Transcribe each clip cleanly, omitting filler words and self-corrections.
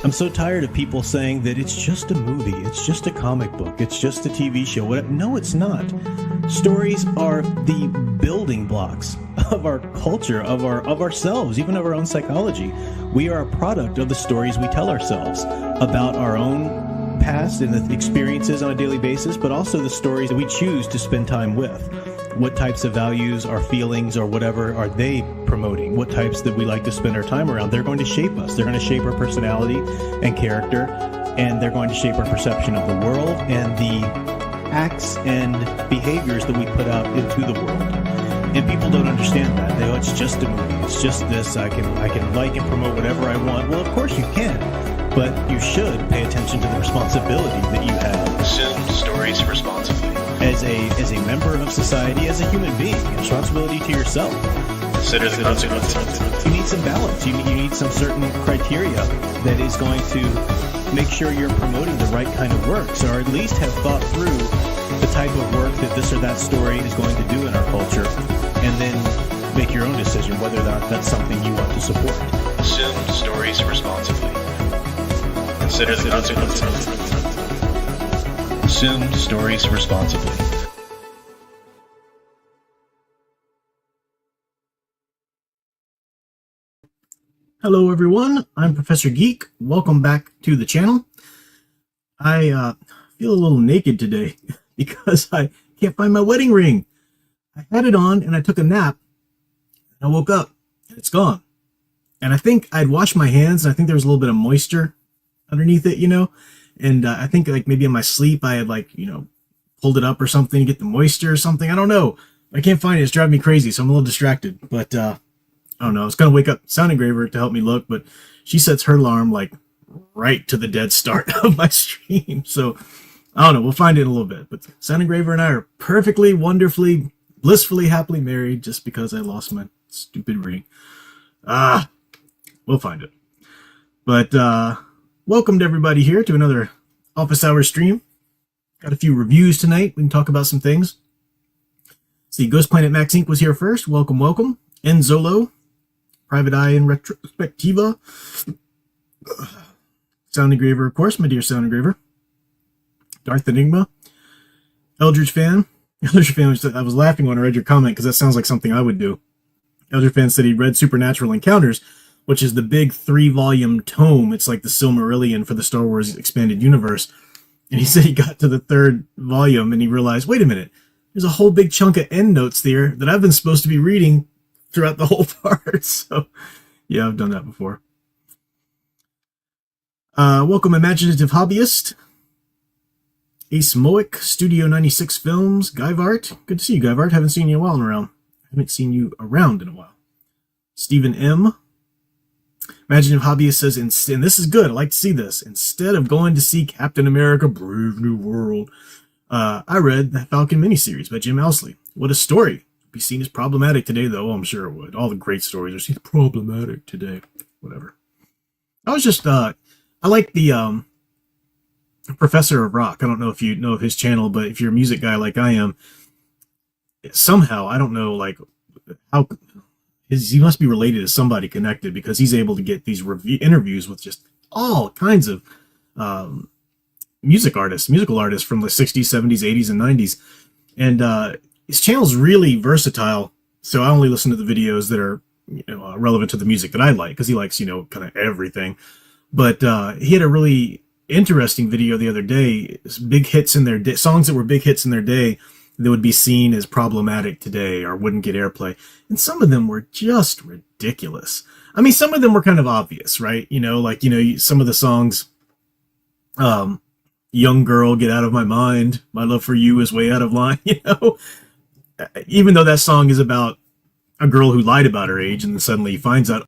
I'm so tired of people saying that it's just a movie, it's just a comic book, it's just a TV show. Whatever. No, it's not. Stories are the building blocks of our culture, of ourselves, even of our own psychology. We are a product of the stories we tell ourselves about our own past and the experiences on a daily basis, but also the stories that we choose to spend time with. What types of values, our feelings, or whatever are they promoting? What types that we like to spend our time around? They're going to shape us. They're going to shape our personality and character, and they're going to shape our perception of the world and the acts and behaviors that we put out into the world. And people don't understand that. They go, it's just a movie. It's just this. I can like and promote whatever I want. Well, of course you can, but you should pay attention to the responsibility that you have. Consume stories responsibly. As a member of society, as a human being, responsibility to yourself. Consider the consequences. You need some balance. You need some certain criteria that is going to make sure you're promoting the right kind of works, or at least have thought through the type of work that this or that story is going to do in our culture, and then make your own decision whether or not that's something you want to support. Consume stories responsibly. Consider the consequences. Consume stories responsibly. Hello everyone, I'm Professor Geek. Welcome back to the channel. I feel a little naked today because I can't find my wedding ring. I had it on and I took a nap and I woke up and it's gone. And I think I'd washed my hands and I think there was a little bit of moisture underneath it, and I think like maybe in my sleep I had pulled it up or something to get the moisture or something. I don't know. I can't find it. It's driving me crazy, so I'm a little distracted. But I don't know. I was going to wake up Sound Engraver to help me look, but she sets her alarm like right to the dead start of my stream. So I don't know. We'll find it in a little bit. But Sound Engraver and I are perfectly, wonderfully, blissfully, happily married just because I lost my stupid ring. We'll find it. But welcome to everybody here to another Office Hours stream. Got a few reviews tonight. We can talk about some things. See, Ghost Planet Max Inc. was here first. Welcome, welcome. Enzolo, Private Eye in Retrospectiva. Sound Engraver, of course, my dear Sound Engraver. Darth Enigma. Eldridge Fan. Eldridge Fan, I was laughing when I read your comment because that sounds like something I would do. Eldridge Fan said he read Supernatural Encounters, which is the big 3-volume tome. It's like the Silmarillion for the Star Wars Expanded Universe. And he said he got to the 3rd volume and he realized, wait a minute, there's a whole big chunk of endnotes there that I've been supposed to be reading throughout the whole part. So, yeah, I've done that before. Welcome, Imaginative Hobbyist. Ace Moic, Studio 96 Films, Guyvart. Good to see you, Guyvart. Haven't seen you in a while around. Haven't seen you around in a while. Stephen M. Imaginative Hobbyist says, and this is good, I like to see this, instead of going to see Captain America Brave New World, I read the Falcon miniseries by Jim Owsley. What a story. Be seen as problematic today, though. I'm sure it would. All the great stories are seen problematic today. Whatever. I was just, I like the Professor of Rock. I don't know if you know of his channel, but if you're a music guy like I am, somehow, I don't know, like, how... he must be related to somebody connected because he's able to get these interviews with just all kinds of musical artists from the 60s, 70s, 80s, and 90s. And his channel's really versatile, so I only listen to the videos that are relevant to the music that I like, because he likes, kind of everything. But he had a really interesting video the other day, big hits in their day, songs that were big hits in their day that would be seen as problematic today or wouldn't get airplay. And some of them were just ridiculous. I mean, some of them were kind of obvious, right? Some of the songs, Young Girl, Get Out of My Mind, My Love for You is Way Out of Line, Even though that song is about a girl who lied about her age and then suddenly finds out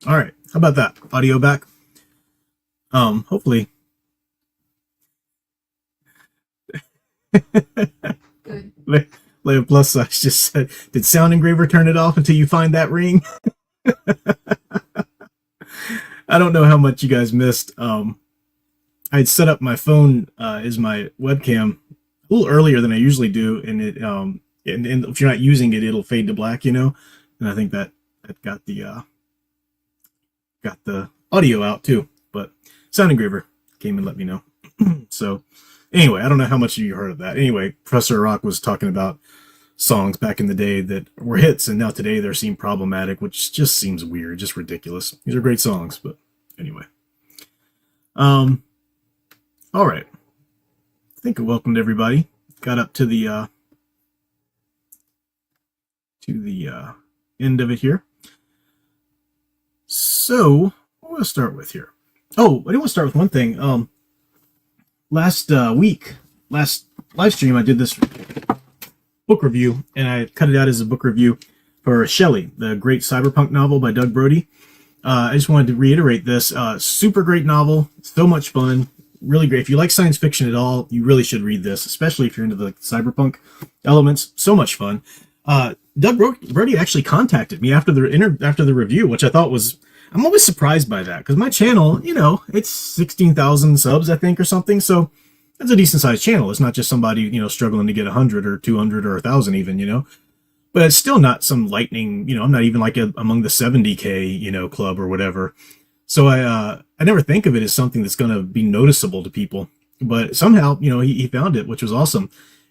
All right. How about that? Audio back. Hopefully. Good. Leia Plus Size just said, did Sound Engraver turn it off until you find that ring? I don't know how much you guys missed. I'd set up my phone as my webcam a little earlier than I usually do, and it and if you're not using it, it'll fade to black, And I think that got the audio out too. But Sound Engraver came and let me know. So anyway, I don't know how much of you heard of that. Anyway, Professor Rock was talking about songs back in the day that were hits, and now today they're seen problematic, which just seems weird, just ridiculous. These are great songs, but anyway. All right. I think I welcomed everybody. Got up to the end of it here. So, what will I start with here? Oh, I do want to start with one thing. Last live stream, I did this book review, and I cut it out as a book review for Shelley, the great cyberpunk novel by Doug Brody. I just wanted to reiterate this. Super great novel, so much fun, really great. If you like science fiction at all, you really should read this, especially if you're into the cyberpunk elements. So much fun. Doug Brody actually contacted me after the review, which I thought was, I'm always surprised by that, because my channel, it's 16,000 subs, I think, or something. So that's a decent sized channel. It's not just somebody, struggling to get 100 or 200 or 1,000 even, but it's still not some lightning, I'm not even like among the 70K, club or whatever. So I never think of it as something that's going to be noticeable to people, but somehow, he found it, which was awesome.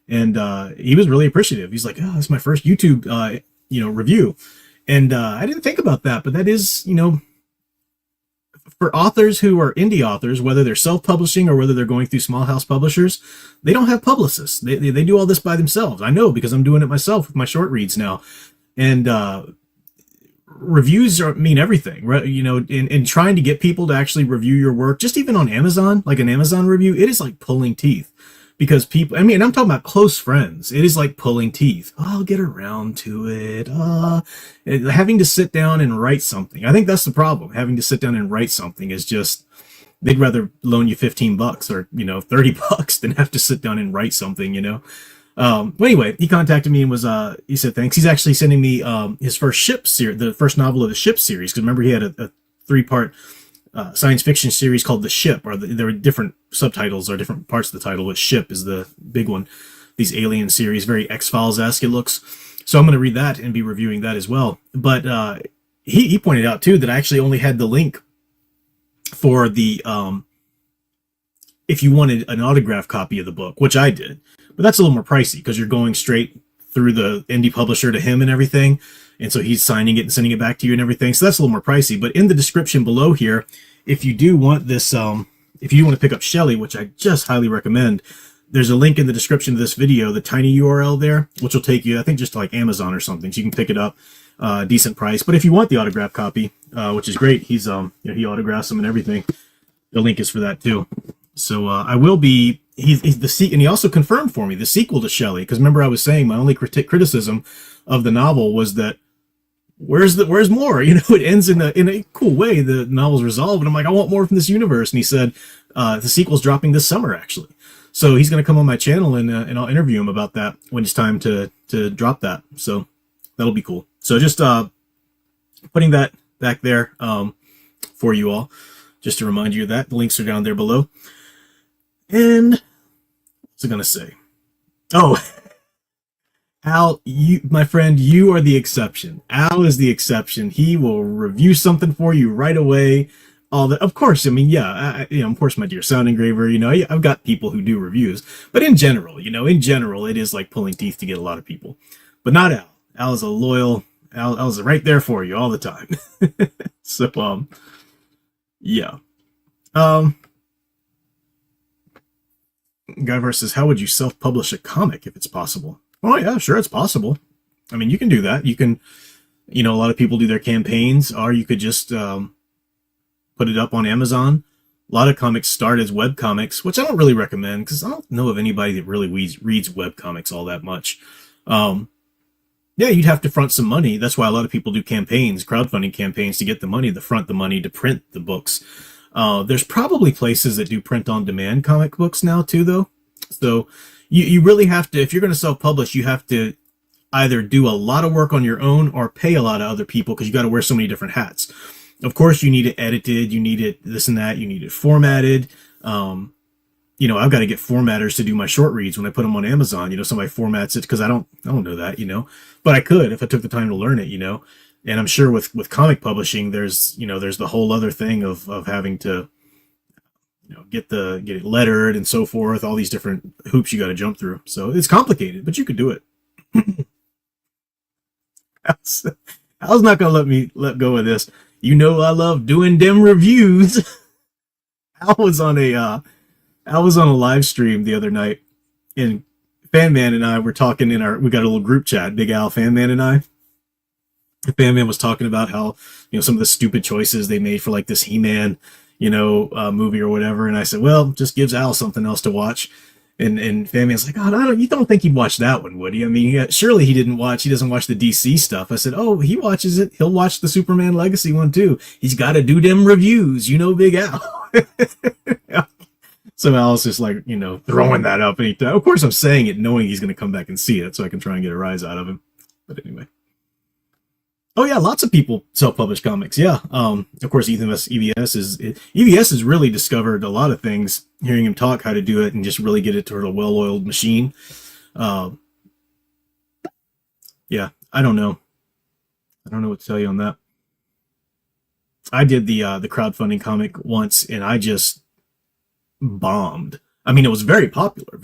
And he was really appreciative. He's like, oh, that's my first YouTube, review. And I didn't think about that, but that is, for authors who are indie authors, whether they're self-publishing or whether they're going through small house publishers, they don't have publicists. They do all this by themselves. I know, because I'm doing it myself with my short reads now. And reviews mean everything, right? In trying to get people to actually review your work, just even on Amazon, like an Amazon review, it is like pulling teeth. Because people, I'm talking about close friends. It is like pulling teeth. Oh, I'll get around to it. Having to sit down and write something. I think that's the problem. Having to sit down and write something is just, they'd rather loan you $15 or, $30 than have to sit down and write something, Well, anyway, he contacted me and he said thanks. He's actually sending me his first Ship series, the first novel of the Ship series. Because remember, he had a 3-part science fiction series called The Ship, or there were different subtitles or different parts of the title, but Ship is the big one. These alien series, very X-Files-esque it looks. So I'm going to read that and be reviewing that as well. But he pointed out too that I actually only had the link for the if you wanted an autographed copy of the book, which I did. But that's a little more pricey because you're going straight through the indie publisher to him and everything. And so he's signing it and sending it back to you and everything. So that's a little more pricey. But in the description below here, if you do want this, if you do want to pick up Shelley, which I just highly recommend, there's a link in the description of this video, the tiny URL there, which will take you, I think, just to like Amazon or something. So you can pick it up, decent price. But if you want the autograph copy, which is great, he's, he autographs them and everything. The link is for that too. So I will be, he's and he also confirmed for me the sequel to Shelley. Because remember, I was saying my only criticism of the novel was that where's more? It ends in a cool way. The novel's resolved, and I'm like, I want more from this universe. And he said the sequel's dropping this summer, actually. So he's going to come on my channel and I'll interview him about that when it's time to drop that. So that'll be cool. So just putting that back there for you all, just to remind you of that. The links are down there below. And what's it going to say? Oh. Al, my friend, you are the exception. Al is the exception. He will review something for you right away. All that, of course. Of course, my dear Sound Engraver. I've got people who do reviews, but in general, it is like pulling teeth to get a lot of people. But not Al. Al is a loyal. Al's right there for you all the time. So, yeah. Guyverse says, how would you self-publish a comic if it's possible? Oh, yeah, sure, it's possible. You can do that. You can, a lot of people do their campaigns, or you could just put it up on Amazon. A lot of comics start as web comics, which I don't really recommend because I don't know of anybody that really reads web comics all that much. Yeah, you'd have to front some money. That's why a lot of people do campaigns, crowdfunding campaigns to get the money, to front the money to print the books. There's probably places that do print on demand comic books now too, though. So you really have to, if you're going to self-publish, you have to either do a lot of work on your own or pay a lot of other people, because you got to wear so many different hats. Of course, you need it edited, you need it this and that, you need it formatted. I've got to get formatters to do my short reads when I put them on Amazon. Somebody formats it, because I don't know that, but I could if I took the time to learn it, and I'm sure with comic publishing, there's the whole other thing of having to, get it lettered and so forth, all these different hoops you got to jump through. So it's complicated, but you could do it. Al's not going to let me let go of this. I love doing them reviews. I was on a live stream the other night, and Fan Man and I were talking we got a little group chat, Big Al, Fan Man and I. Fan Man was talking about how, some of the stupid choices they made for like this He-Man, movie or whatever. And I said, well, just gives Al something else to watch. And Fan Man's like, oh, you don't think he'd watch that one, would he? I mean, surely he doesn't watch the DC stuff. I said, oh, he watches it. He'll watch the Superman Legacy one too. He's got to do them reviews, Big Al. So Al's just like, throwing that up. And of course I'm saying it knowing he's going to come back and see it so I can try and get a rise out of him. But anyway. Oh yeah, lots of people self-publish comics. Yeah. Of course, EVS has really discovered a lot of things, hearing him talk how to do it and just really get it toward a well-oiled machine. Yeah, I don't know what to tell you on that. I did the crowdfunding comic once, and I just bombed. I mean, it was very popular,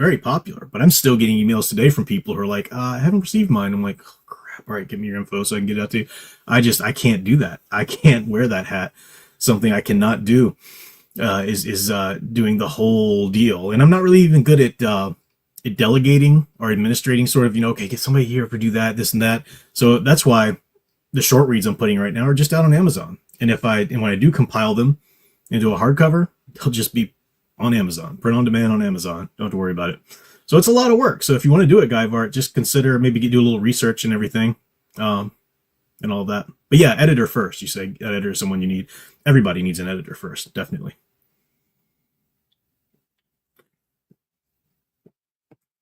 but I'm still getting emails today from people who are like, I haven't received mine. I'm like, oh, crap. All right, give me your info so I can get it out to you. I can't do that. I can't wear that hat. Something I cannot do is doing the whole deal. And I'm not really even good at delegating or administrating, sort of, okay, get somebody here to do that, this and that. So that's why the short reads I'm putting right now are just out on Amazon. And when I do compile them into a hardcover, they'll just be on Amazon, print on demand on Amazon. Don't have to worry about it. So it's a lot of work. So if you want to do it, Guyvart, just consider maybe do a little research and everything, and all that. But yeah, editor first. You say editor is someone you need. Everybody needs an editor first, definitely.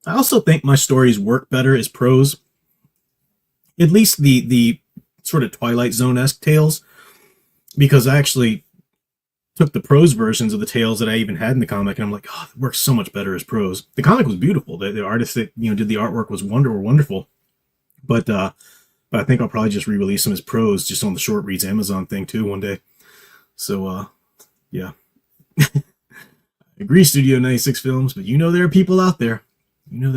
I also think my stories work better as prose. At least the sort of Twilight Zone-esque tales, because I actually took the prose versions of the tales that I even had in the comic, and I'm like, oh, it works so much better as prose. The comic was beautiful. The artist that did the artwork were wonderful. But I think I'll probably just re-release them as prose, just on the short reads Amazon thing too one day. So yeah. I agree, Studio 96 Films, but there are people out there. Fan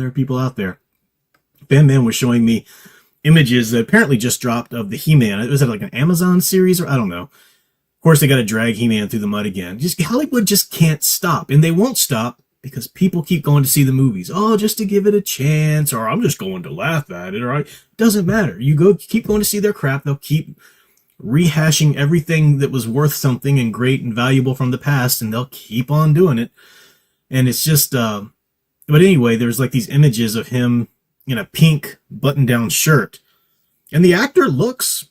Man was showing me images that apparently just dropped of the He-Man. Was it like an Amazon series, or I don't know. Of course, they got to drag He-Man through the mud again. Hollywood just can't stop, and they won't stop because people keep going to see the movies. Oh, just to give it a chance, or I'm just going to laugh at it. Or doesn't matter. Keep going to see their crap. They'll keep rehashing everything that was worth something and great and valuable from the past, and they'll keep on doing it. And it's just, but anyway, there's like these images of him in a pink button-down shirt, and the actor looks.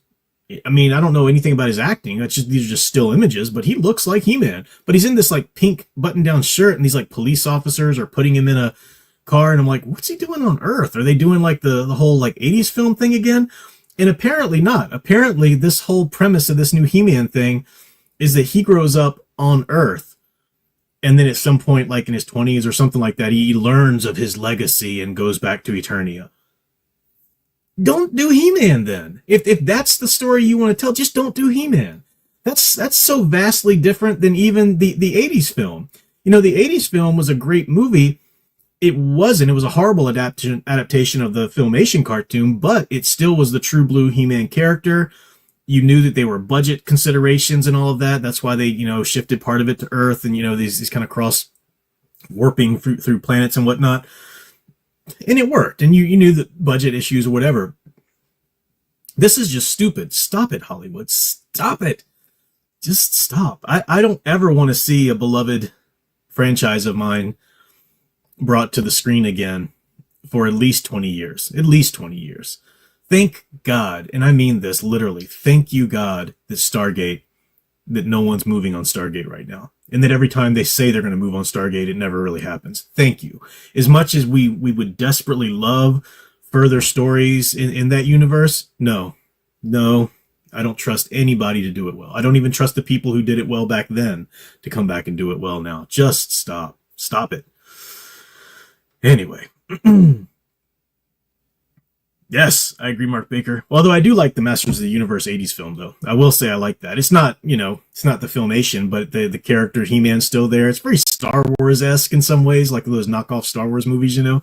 I mean, I don't know anything about his acting. These are just still images, but he looks like He-Man. But he's in this like pink button-down shirt, and these like police officers are putting him in a car, and I'm like, what's he doing on Earth? Are they doing like the whole like 80s film thing again? And apparently not. Apparently this whole premise of this new He-Man thing is that he grows up on Earth, and then at some point, like in his 20s or something like that, he learns of his legacy and goes back to Eternia. Don't do He-Man then. If that's the story you want to tell, just don't do He-Man. That's so vastly different than even the 80s film. The 80s film was a great movie. It was a horrible adaptation of the Filmation cartoon, but it still was the true blue He-Man character. You knew that they were budget considerations and all of that. That's why they, shifted part of it to Earth, and, these kind of cross warping through planets and whatnot. And it worked, and you knew the budget issues or whatever. This is just stupid. Stop it, Hollywood. Stop it. Just stop. I don't ever want to see a beloved franchise of mine brought to the screen again for at least 20 years. At least 20 years. Thank God, and I mean this literally, thank you God that no one's moving on Stargate right now. And that every time they say they're going to move on Stargate, it never really happens. Thank you. As much as we would desperately love further stories in that universe, no, I don't trust anybody to do it well. I don't even trust the people who did it well back then to come back and do it well now. Just stop. Stop it. Anyway. Yes, I agree, Mark Baker. Although I do like the Masters of the Universe 80s film, though. I will say I like that. It's not, it's not the Filmation, but the character He-Man's still there. It's very Star Wars-esque in some ways, like those knockoff Star Wars movies, I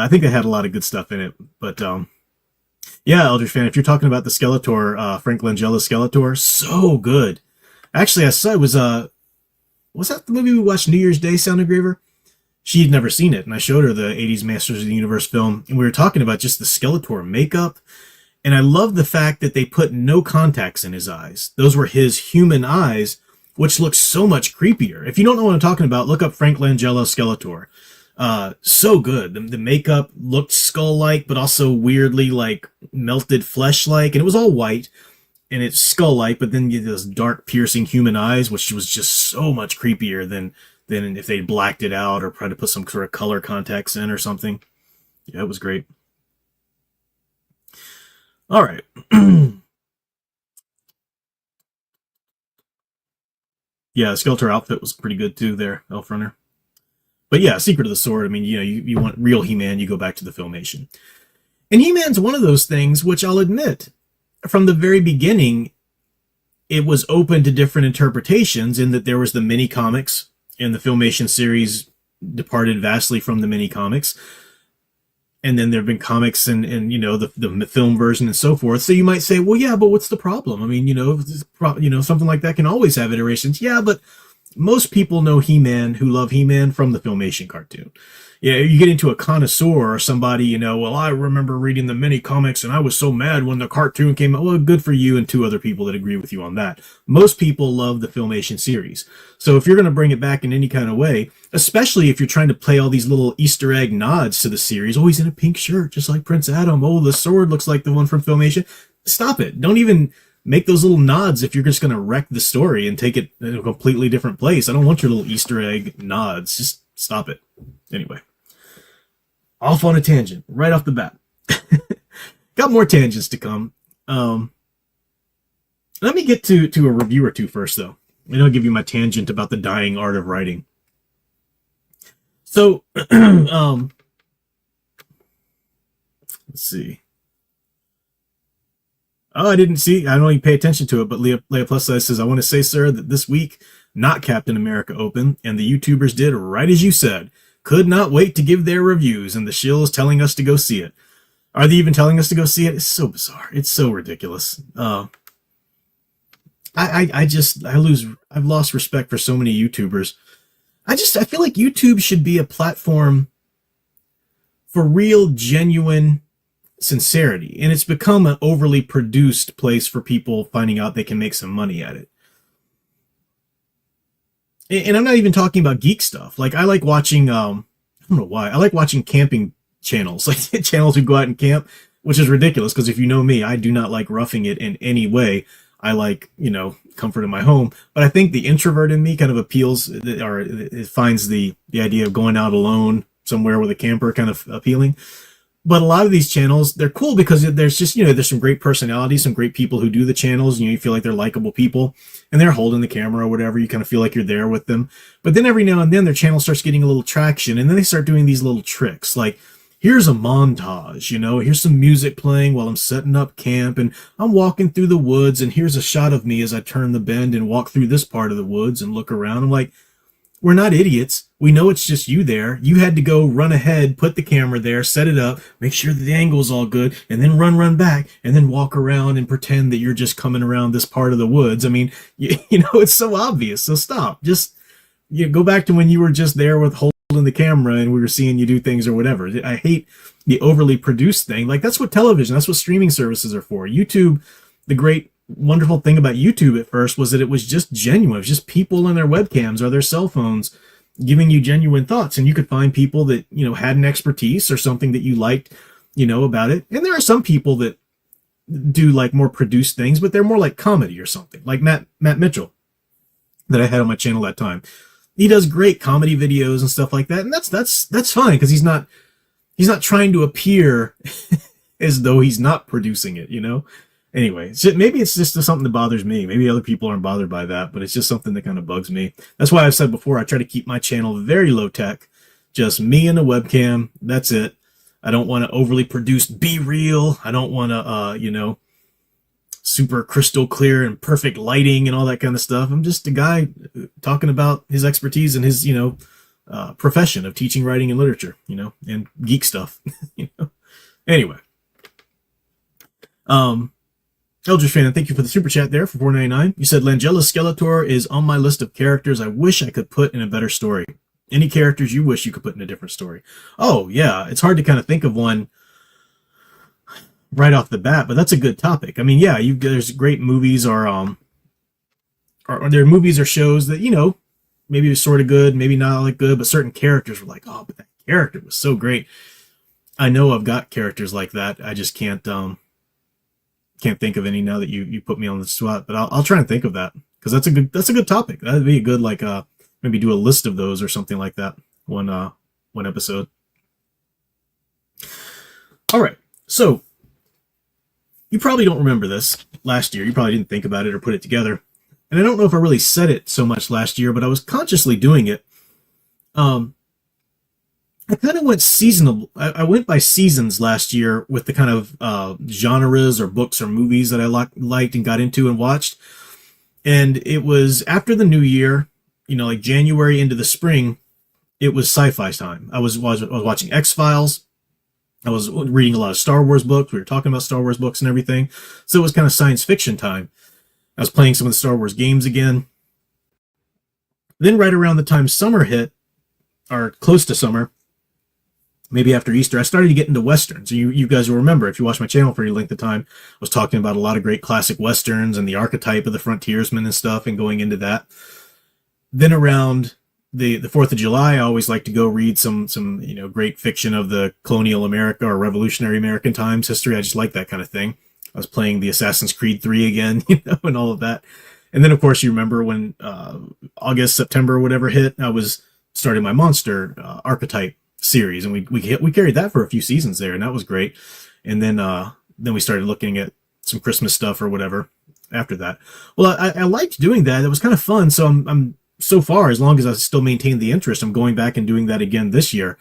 think it had a lot of good stuff in it. But, yeah, Eldritch fan, if you're talking about the Skeletor, Frank Langella's Skeletor, so good. Actually, I saw it was that the movie we watched New Year's Day, Sound Engraver? She'd never seen it, and I showed her the 80s Masters of the Universe film, and we were talking about just the Skeletor makeup, and I love the fact that they put no contacts in his eyes. Those were his human eyes, which looks so much creepier. If you don't know what I'm talking about, look up Frank Langella Skeletor. So good. The makeup looked skull-like, but also weirdly like melted flesh-like, and it was all white, and it's skull-like, but then you get those dark, piercing human eyes, which was just so much creepier than if they blacked it out or tried to put some sort of color contacts in or something. Yeah, it was great. All right. Yeah, the Skeletor outfit was pretty good too there, Elf Runner. But yeah, Secret of the Sword, I mean, you want real He-Man, you go back to the Filmation. And He-Man's one of those things which I'll admit, from the very beginning, it was open to different interpretations in that there was the mini comics, and the Filmation series departed vastly from the mini comics. And then there have been comics and the film version and so forth. So you might say, well, yeah, but what's the problem? I mean, something like that can always have iterations. Yeah, but most people know He-Man who love He-Man from the Filmation cartoon. Yeah, you get into a connoisseur or somebody, well, I remember reading the mini comics and I was so mad when the cartoon came out. Well, good for you and two other people that agree with you on that. Most people love the Filmation series. So if you're going to bring it back in any kind of way, especially if you're trying to play all these little Easter egg nods to the series, oh, he's in a pink shirt, just like Prince Adam. Oh, the sword looks like the one from Filmation. Stop it. Don't even make those little nods if you're just going to wreck the story and take it in a completely different place. I don't want your little Easter egg nods. Just stop it. Anyway. Off on a tangent, right off the bat. Got more tangents to come. Let me get to a review or two first, though. And I'll give you my tangent about the dying art of writing. So, let's see. Oh, I didn't see. I don't even pay attention to it, but Leah Plus Size says, I want to say, sir, that this week, not Captain America open, and the YouTubers did right as you said. Could not wait to give their reviews, and the shill is telling us to go see it. Are they even telling us to go see it? It's so bizarre. It's so ridiculous. I've lost respect for so many YouTubers. I feel like YouTube should be a platform for real, genuine sincerity, and it's become an overly produced place for people finding out they can make some money at it. And I'm not even talking about geek stuff. Like, I like watching, I don't know why, I like watching camping channels, like channels who go out and camp, which is ridiculous, because if you know me, I do not like roughing it in any way. I like, comfort in my home. But I think the introvert in me kind of appeals, or it finds the idea of going out alone somewhere with a camper kind of appealing. But a lot of these channels, they're cool because there's just, there's some great personalities, some great people who do the channels. You feel like they're likable people, and they're holding the camera or whatever. You kind of feel like you're there with them. But then every now and then their channel starts getting a little traction, and then they start doing these little tricks. Like, here's a montage, here's some music playing while I'm setting up camp, and I'm walking through the woods, and here's a shot of me as I turn the bend and walk through this part of the woods and look around. I'm like, we're not idiots. We know it's just you there. You had to go run ahead, put the camera there, set it up, make sure that the angle's all good, and then run back, and then walk around and pretend that you're just coming around this part of the woods. I mean, it's so obvious. So stop. Just go back to when you were just there with holding the camera and we were seeing you do things or whatever. I hate the overly produced thing. Like, that's what television, that's what streaming services are for. YouTube, the great wonderful thing about YouTube at first was that it was just genuine. It was just people on their webcams or their cell phones giving you genuine thoughts, and you could find people that had an expertise or something that you liked about it. And there are some people that do like more produced things, but they're more like comedy or something, like Matt Mitchell that I had on my channel that time. He does great comedy videos and stuff like that, and that's fine because he's not trying to appear as though he's not producing it, Anyway, so maybe it's just something that bothers me. Maybe other people aren't bothered by that, but it's just something that kind of bugs me. That's why I've said before, I try to keep my channel very low tech, just me and a webcam. That's it. I don't want to overly produce B-reel. I don't want to, super crystal clear and perfect lighting and all that kind of stuff. I'm just a guy talking about his expertise and his, profession of teaching, writing, and literature, and geek stuff, Anyway. Eldridge Fan, thank you for the super chat there for $4.99. You said Langella Skeletor is on my list of characters I wish I could put in a better story. Any characters you wish you could put in a different story? Oh, yeah. It's hard to kind of think of one right off the bat, but that's a good topic. I mean, yeah, there's great movies or there are movies or shows that, maybe it was sort of good, maybe not like good, but certain characters were like, oh, but that character was so great. I know I've got characters like that. I just can't think of any now that you put me on the spot, but I'll try and think of that because that's a good topic. That'd be a good, like, maybe do a list of those or something like that. One episode. All right. So you probably don't remember this last year. You probably didn't think about it or put it together. And I don't know if I really said it so much last year, but I was consciously doing it. I kind of went seasonal. I went by seasons last year with the kind of genres or books or movies that I liked and got into and watched. And it was after the new year, like January into the spring, it was sci-fi time. I was watching X-Files. I was reading a lot of Star Wars books. We were talking about Star Wars books and everything. So it was kind of science fiction time. I was playing some of the Star Wars games again. Then right around the time summer hit, or close to summer, maybe after Easter, I started to get into Westerns. You guys will remember, if you watch my channel for any length of time, I was talking about a lot of great classic Westerns and the archetype of the frontiersman and stuff and going into that. Then around the 4th of July, I always like to go read some great fiction of the colonial America or revolutionary American times history. I just like that kind of thing. I was playing the Assassin's Creed 3 again, and all of that. And then, of course, you remember when August, September, whatever hit, I was starting my monster archetype series, and we carried that for a few seasons there, and that was great. And then we started looking at some Christmas stuff or whatever after that. Well, I liked doing that. It was kind of fun. So I'm so far, as long as I still maintain the interest, I'm going back and doing that again this year.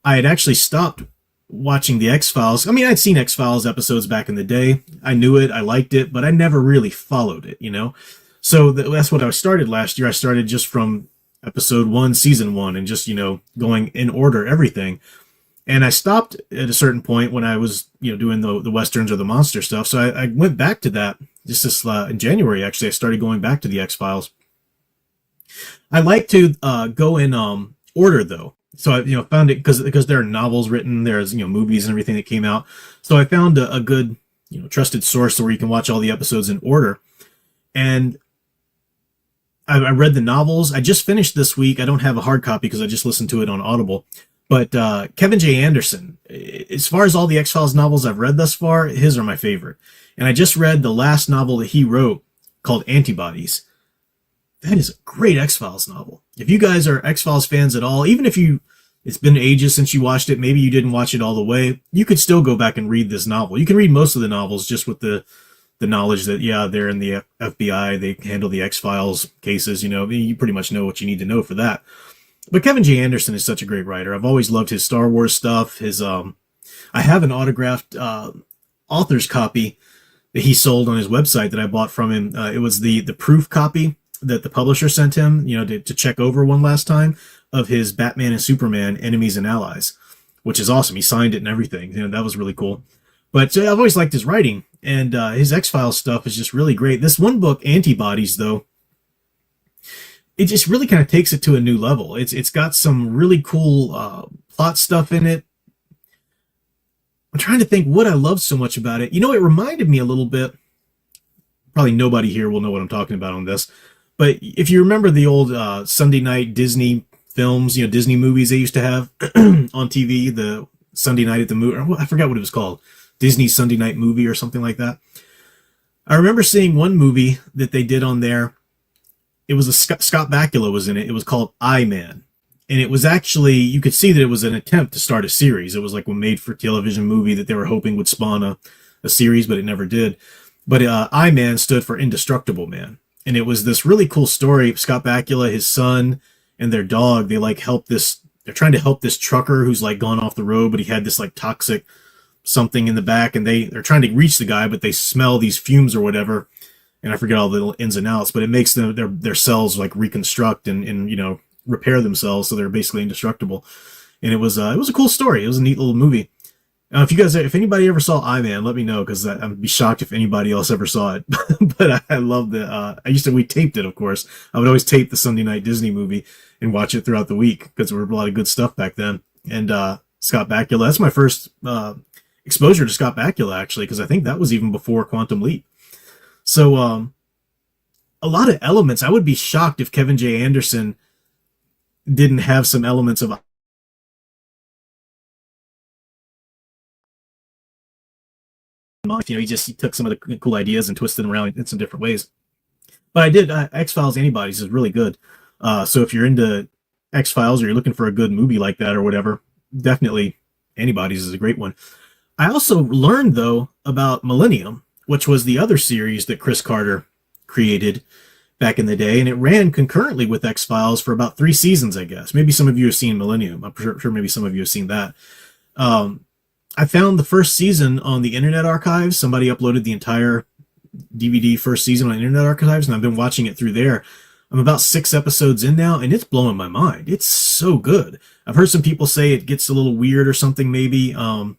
I had actually stopped watching the X-Files. I mean, I'd seen X-Files episodes back in the day. I knew it, I liked it, but I never really followed it, So that's what I started last year. I started just from episode 1, season 1, and just, going in order, everything. And I stopped at a certain point when I was, doing the Westerns or the monster stuff. So I went back to that just this in January, actually. I started going back to the X-Files. I like to go in order, though. So I found it because there are novels written, there's movies and everything that came out. So I found a good trusted source where you can watch all the episodes in order. And I read the novels. I just finished this week. I don't have a hard copy because I just listened to it on Audible. But Kevin J. Anderson, as far as all the X-Files novels I've read thus far, his are my favorite. And I just read the last novel that he wrote called Antibodies. That is a great X-Files novel. If you guys are X-Files fans at all, even if it's been ages since you watched it, maybe you didn't watch it all the way, you could still go back and read this novel. You can read most of the novels just with the knowledge that, yeah, they're in the FBI, they handle the X-Files cases, you pretty much know what you need to know for that. But Kevin J. Anderson is such a great writer. I've always loved his Star Wars stuff. I have an autographed author's copy that he sold on his website that I bought from him. It was the proof copy that the publisher sent him, to check over one last time, of his Batman and Superman Enemies and Allies, which is awesome. He signed it and everything. That was really cool. But I've always liked his writing, and his X-Files stuff is just really great. This one book, Antibodies, though, it just really kind of takes it to a new level. It's got some really cool plot stuff in it. I'm trying to think what I loved so much about it. It reminded me a little bit, probably nobody here will know what I'm talking about on this, but if you remember the old Sunday night Disney films, Disney movies they used to have on TV, the Sunday Night at the Movie, or I forgot what it was called, Disney Sunday Night Movie or something like that. I remember seeing one movie that they did on there. It was Scott Bakula was in it. It was called I-Man. And it was actually, you could see that it was an attempt to start a series. It was like a made-for-television movie that they were hoping would spawn a series, but it never did. But I-Man stood for Indestructible Man. And it was this really cool story. Scott Bakula, his son, and their dog, they're trying to help this trucker who's like gone off the road, but he had this like toxic something in the back, and they're trying to reach the guy, but they smell these fumes or whatever. And I forget all the little ins and outs, but it makes their cells like reconstruct and repair themselves, so they're basically indestructible. And it was a cool story. It was a neat little movie. If anybody ever saw I-Man, let me know, because I'd be shocked if anybody else ever saw it. But I love we taped it, of course. I would always tape the Sunday Night Disney movie and watch it throughout the week, because there were a lot of good stuff back then. And Scott Bakula, that's my first exposure to Scott Bakula, actually, because I think that was even before Quantum Leap. So a lot of elements. I would be shocked if Kevin J. Anderson didn't have some elements of he took some of the cool ideas and twisted them around in some different ways. But I did X-Files Antibodies is really good. So if you're into X-Files or you're looking for a good movie like that or whatever, definitely Antibodies is a great one. I also learned, though, about Millennium, which was the other series that Chris Carter created back in the day, and it ran concurrently with X-Files for about 3 seasons, I guess. Maybe some of you have seen Millennium. I'm sure maybe some of you have seen that. I found the first season on the Internet Archives. Somebody uploaded the entire DVD first season on Internet Archives, and I've been watching it through there. I'm about 6 episodes in now, and it's blowing my mind. It's so good. I've heard some people say it gets a little weird or something, maybe on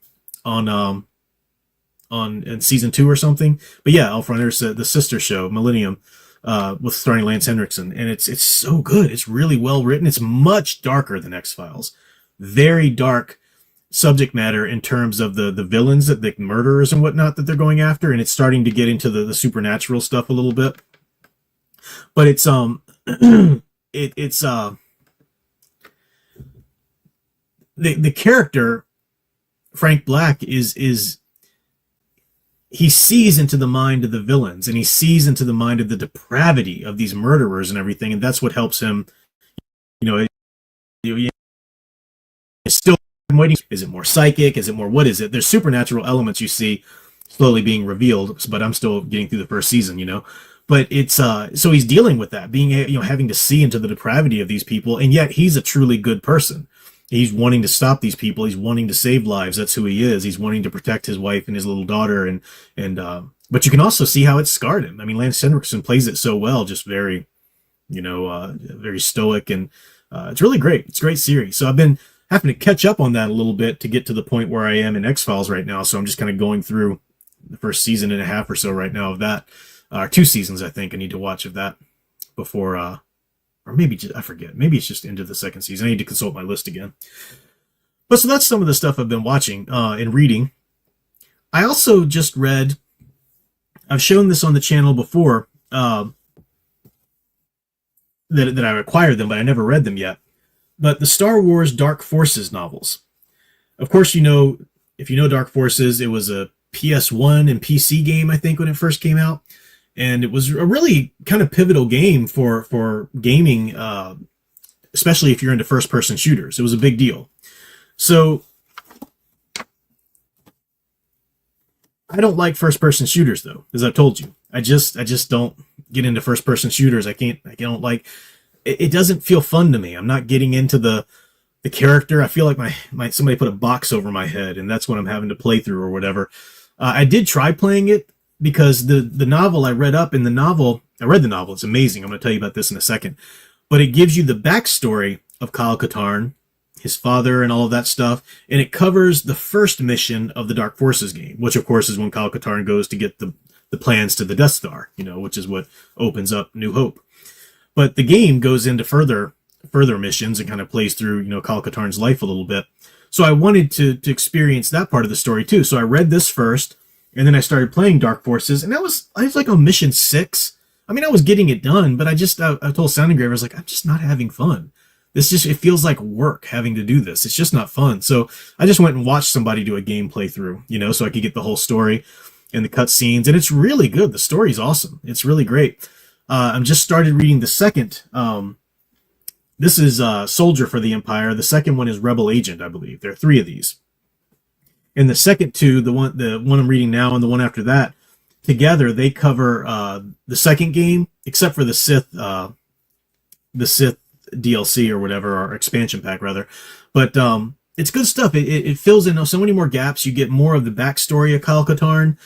season 2 or something. But yeah, there's the sister show, Millennium, with starring Lance Henriksen, and it's so good. It's really well written. It's much darker than X-Files. Very dark subject matter in terms of the villains, the murderers and whatnot that they're going after, and it's starting to get into the supernatural stuff a little bit. But it's the character Frank Black is he sees into the mind of the villains, and he sees into the mind of the depravity of these murderers and everything, and that's what helps him. It's still waiting. Is it more psychic? Is it more, what is it? There's supernatural elements you see slowly being revealed, but I'm still getting through the first season, But it's so he's dealing with that, being having to see into the depravity of these people, and yet he's a truly good person. He's wanting to stop these people. He's wanting to save lives. That's who he is. He's wanting to protect his wife and his little daughter, and but you can also see how it scarred him. I mean, Lance Henriksen plays it so well, just very, very stoic, and it's really great. It's a great series. So I've been having to catch up on that a little bit to get to the point where I am in X-Files right now. So I'm just kind of going through the first season and a half or so right now of that. 2 seasons, I think I need to watch of that before, or maybe I forget. Maybe it's just into the second season. I need to consult my list again. But so that's some of the stuff I've been watching and reading. I also just read, I've shown this on the channel before, that I acquired them, but I never read them yet. But the Star Wars Dark Forces novels. Of course, if you know Dark Forces, it was a PS1 and PC game, I think, when it first came out. And it was a really kind of pivotal game for gaming, especially if you're into first-person shooters. It was a big deal. So I don't like first-person shooters, though, as I've told you. I just don't get into first-person shooters. I don't like. It doesn't feel fun to me. I'm not getting into the character. I feel like my somebody put a box over my head, and that's what I'm having to play through or whatever. I did try playing it, because the novel I read the novel, it's amazing. I'm going to tell you about this in a second. But it gives you the backstory of Kyle Katarn, his father, and all of that stuff. And it covers the first mission of the Dark Forces game, which, of course, is when Kyle Katarn goes to get the plans to the Death Star, which is what opens up New Hope. But the game goes into further missions and kind of plays through, Kyle Katarn's life a little bit. So I wanted to experience that part of the story, too. So I read this first. And then I started playing Dark Forces, and I was like on mission 6. I mean, I was getting it done, but I told Sound Engraver, I was like, I'm just not having fun. it feels like work having to do this. It's just not fun. So I just went and watched somebody do a game playthrough, so I could get the whole story and the cutscenes, and it's really good. The story's awesome. It's really great. I'm just started reading the second. This is Soldier for the Empire. The second one is Rebel Agent, I believe. There are 3 of these. And the second 2, the one I'm reading now and the one after that, together they cover the second game, except for the Sith DLC or whatever, or expansion pack rather. But it's good stuff. It fills in so many more gaps. You get more of the backstory of Kyle Katarn.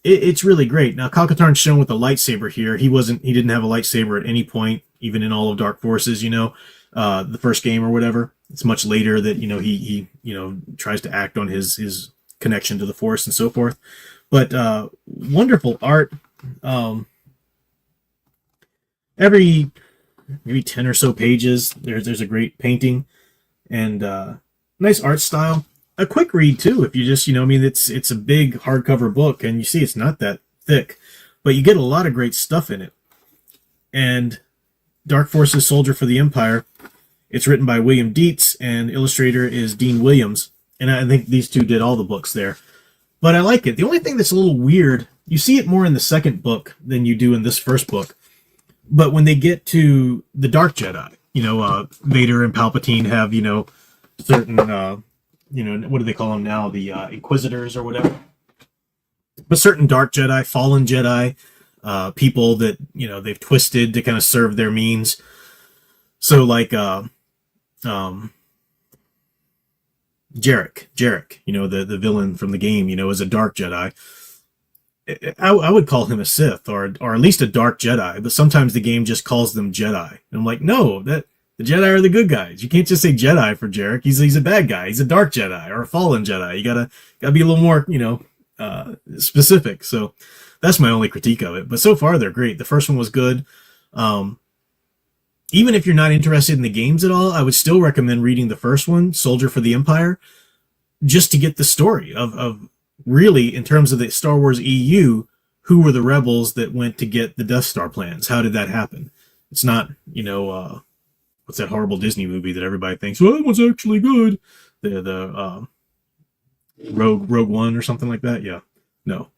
It's really great. Now, Kyle Katarn's shown with a lightsaber here. He didn't have a lightsaber at any point, even in all of Dark Forces, the first game or whatever. It's much later that, he tries to act on his connection to the Force and so forth. But wonderful art. Every maybe 10 or so pages, there's a great painting and nice art style. A quick read too, if you just, it's a big hardcover book, and you see it's not that thick, but you get a lot of great stuff in it. And Dark Forces Soldier for the Empire, it's written by William Dietz, and illustrator is Dean Williams, and I think these two did all the books there. But I like it. The only thing that's a little weird, you see it more in the second book than you do in this first book, but when they get to the Dark Jedi, Vader and Palpatine have, certain, what do they call them now? The Inquisitors or whatever. But certain Dark Jedi, fallen Jedi, people that, they've twisted to kind of serve their means. So like, Jarek, the villain from the game, is a Dark Jedi. I would call him a Sith or at least a Dark Jedi, but sometimes the game just calls them Jedi. And I'm like, no, the Jedi are the good guys. You can't just say Jedi for Jarek. He's a bad guy. He's a Dark Jedi or a fallen Jedi. You gotta be a little more, specific. So that's my only critique of it. But so far they're great. The first one was good. Even if you're not interested in the games at all, I would still recommend reading the first one, Soldier for the Empire, just to get the story of really, in terms of the Star Wars EU, who were the rebels that went to get the Death Star plans? How did that happen? It's not, what's that horrible Disney movie that everybody thinks, well, that was actually good? The Rogue One or something like that? Yeah. No.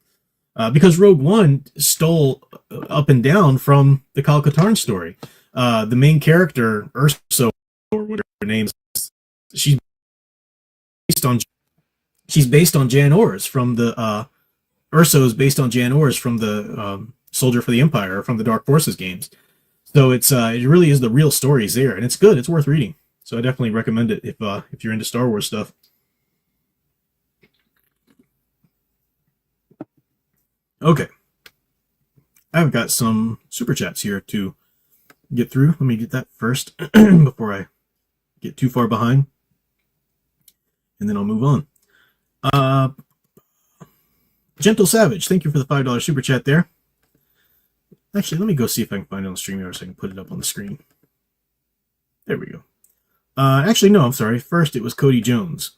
Because Rogue One stole up and down from the Kyle Katarn story. The main character, Urso, or whatever her name is, she's based on Jan Ors from the Urso is based on Jan Ors from the Soldier for the Empire, from the Dark Forces games. So it really is the real stories there, and it's good. It's worth reading. So I definitely recommend it if you're into Star Wars stuff. Okay, I've got some super chats here to get through. Let me get that first before I get too far behind, and then I'll move on. Gentle Savage, thank you for the $5 super chat there. Actually, let me go see if I can find it on the StreamYard so I can put it up on the screen. There we go. Actually, no, I'm sorry. First, it was Cody Jones.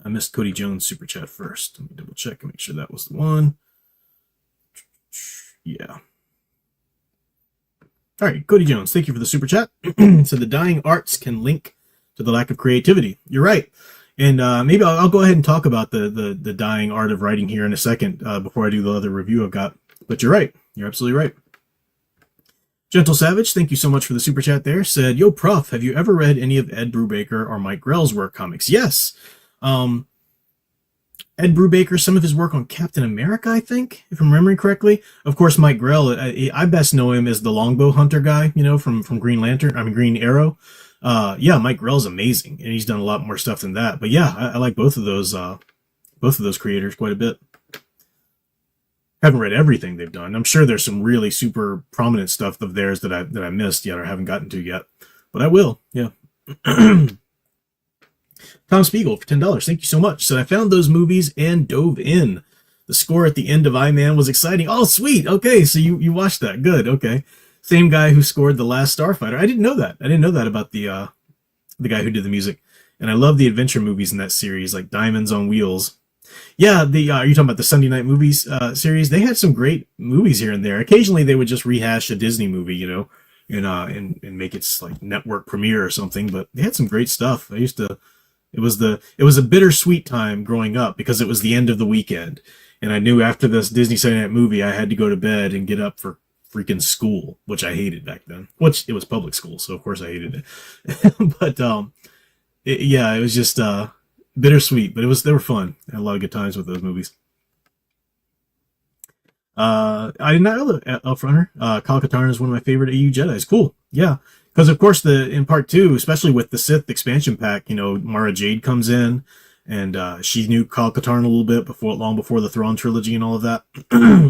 I missed Cody Jones' super chat first. Let me double check and make sure that was the one. Yeah. All right, Cody Jones, thank you for the super chat. So the dying arts can link to the lack of creativity. You're right. And maybe I'll go ahead and talk about the dying art of writing here in a second before I do the other review I've got. But you're right. You're absolutely right. Gentle Savage, thank you so much for the super chat there. Said, yo, Prof, have you ever read any of Ed Brubaker or Mike Grell's work comics? Yes. Ed Brubaker, some of his work on Captain America, I think, if I'm remembering correctly. Of course, Mike Grell, I best know him as the longbow hunter guy, from Green Arrow. Yeah, Mike Grell's amazing, and he's done a lot more stuff than that. But yeah, I like both of those creators quite a bit. Haven't read everything they've done. I'm sure there's some really super prominent stuff of theirs that I missed yet or haven't gotten to yet, but I will. Yeah. Tom Spiegel for $10. Thank you so much. So I found those movies and dove in. The score at the end of I-Man was exciting. Oh, sweet. Okay, so you watched that. Good. Okay. Same guy who scored The Last Starfighter. I didn't know that. I didn't know that about the guy who did the music. And I love the adventure movies in that series, like Diamonds on Wheels. Yeah, are you talking about the Sunday Night Movies series? They had some great movies here and there. Occasionally they would just rehash a Disney movie, and make its like network premiere or something. But they had some great stuff. It was a bittersweet time growing up because it was the end of the weekend, and I knew after this Disney Saturday Night Movie I had to go to bed and get up for freaking school, which I hated back then. Which it was public school, so of course I hated it. But it was just bittersweet, but they were fun. I had a lot of good times with those movies. I did not know that Elfrunner. Kyle Katarn is one of my favorite AU Jedis. Cool. Yeah. Because of course in part 2, especially with the Sith expansion pack, Mara Jade comes in, and she knew Kyle Katarn a little bit long before the Thrawn trilogy and all of that.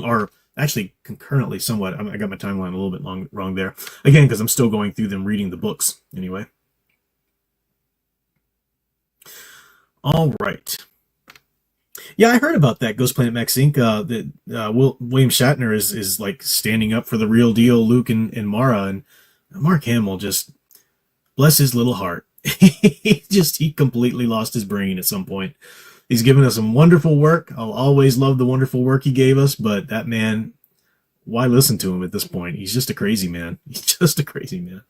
Or actually concurrently somewhat. I got my timeline a little bit wrong there. Again, because I'm still going through them reading the books anyway. All right. Yeah, I heard about that Ghost Planet Max Inc. That William Shatner is like standing up for the real deal, Luke and Mara, and Mark Hamill just bless his little heart. he completely lost his brain at some point. He's given us some wonderful work. I'll always love the wonderful work he gave us, but that man, why listen to him at this point? He's just a crazy man. He's just a crazy man.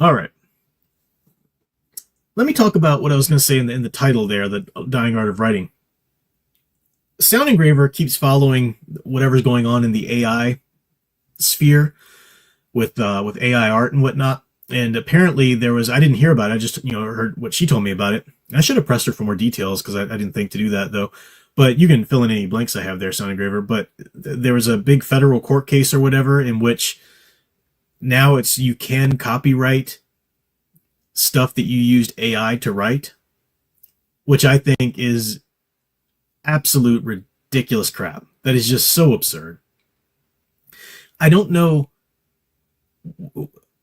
All right. Let me talk about what I was going to say in the title there, The Dying Art of Writing. Sound Engraver keeps following whatever's going on in the AI sphere with AI art and whatnot. And apparently I didn't hear about it. I just, heard what she told me about it. I should have pressed her for more details because I didn't think to do that though. But you can fill in any blanks I have there, Sound Engraver. But there was a big federal court case or whatever in which now you can copyright stuff that you used AI to write, which I think is absolute ridiculous crap. That is just so absurd. I don't know.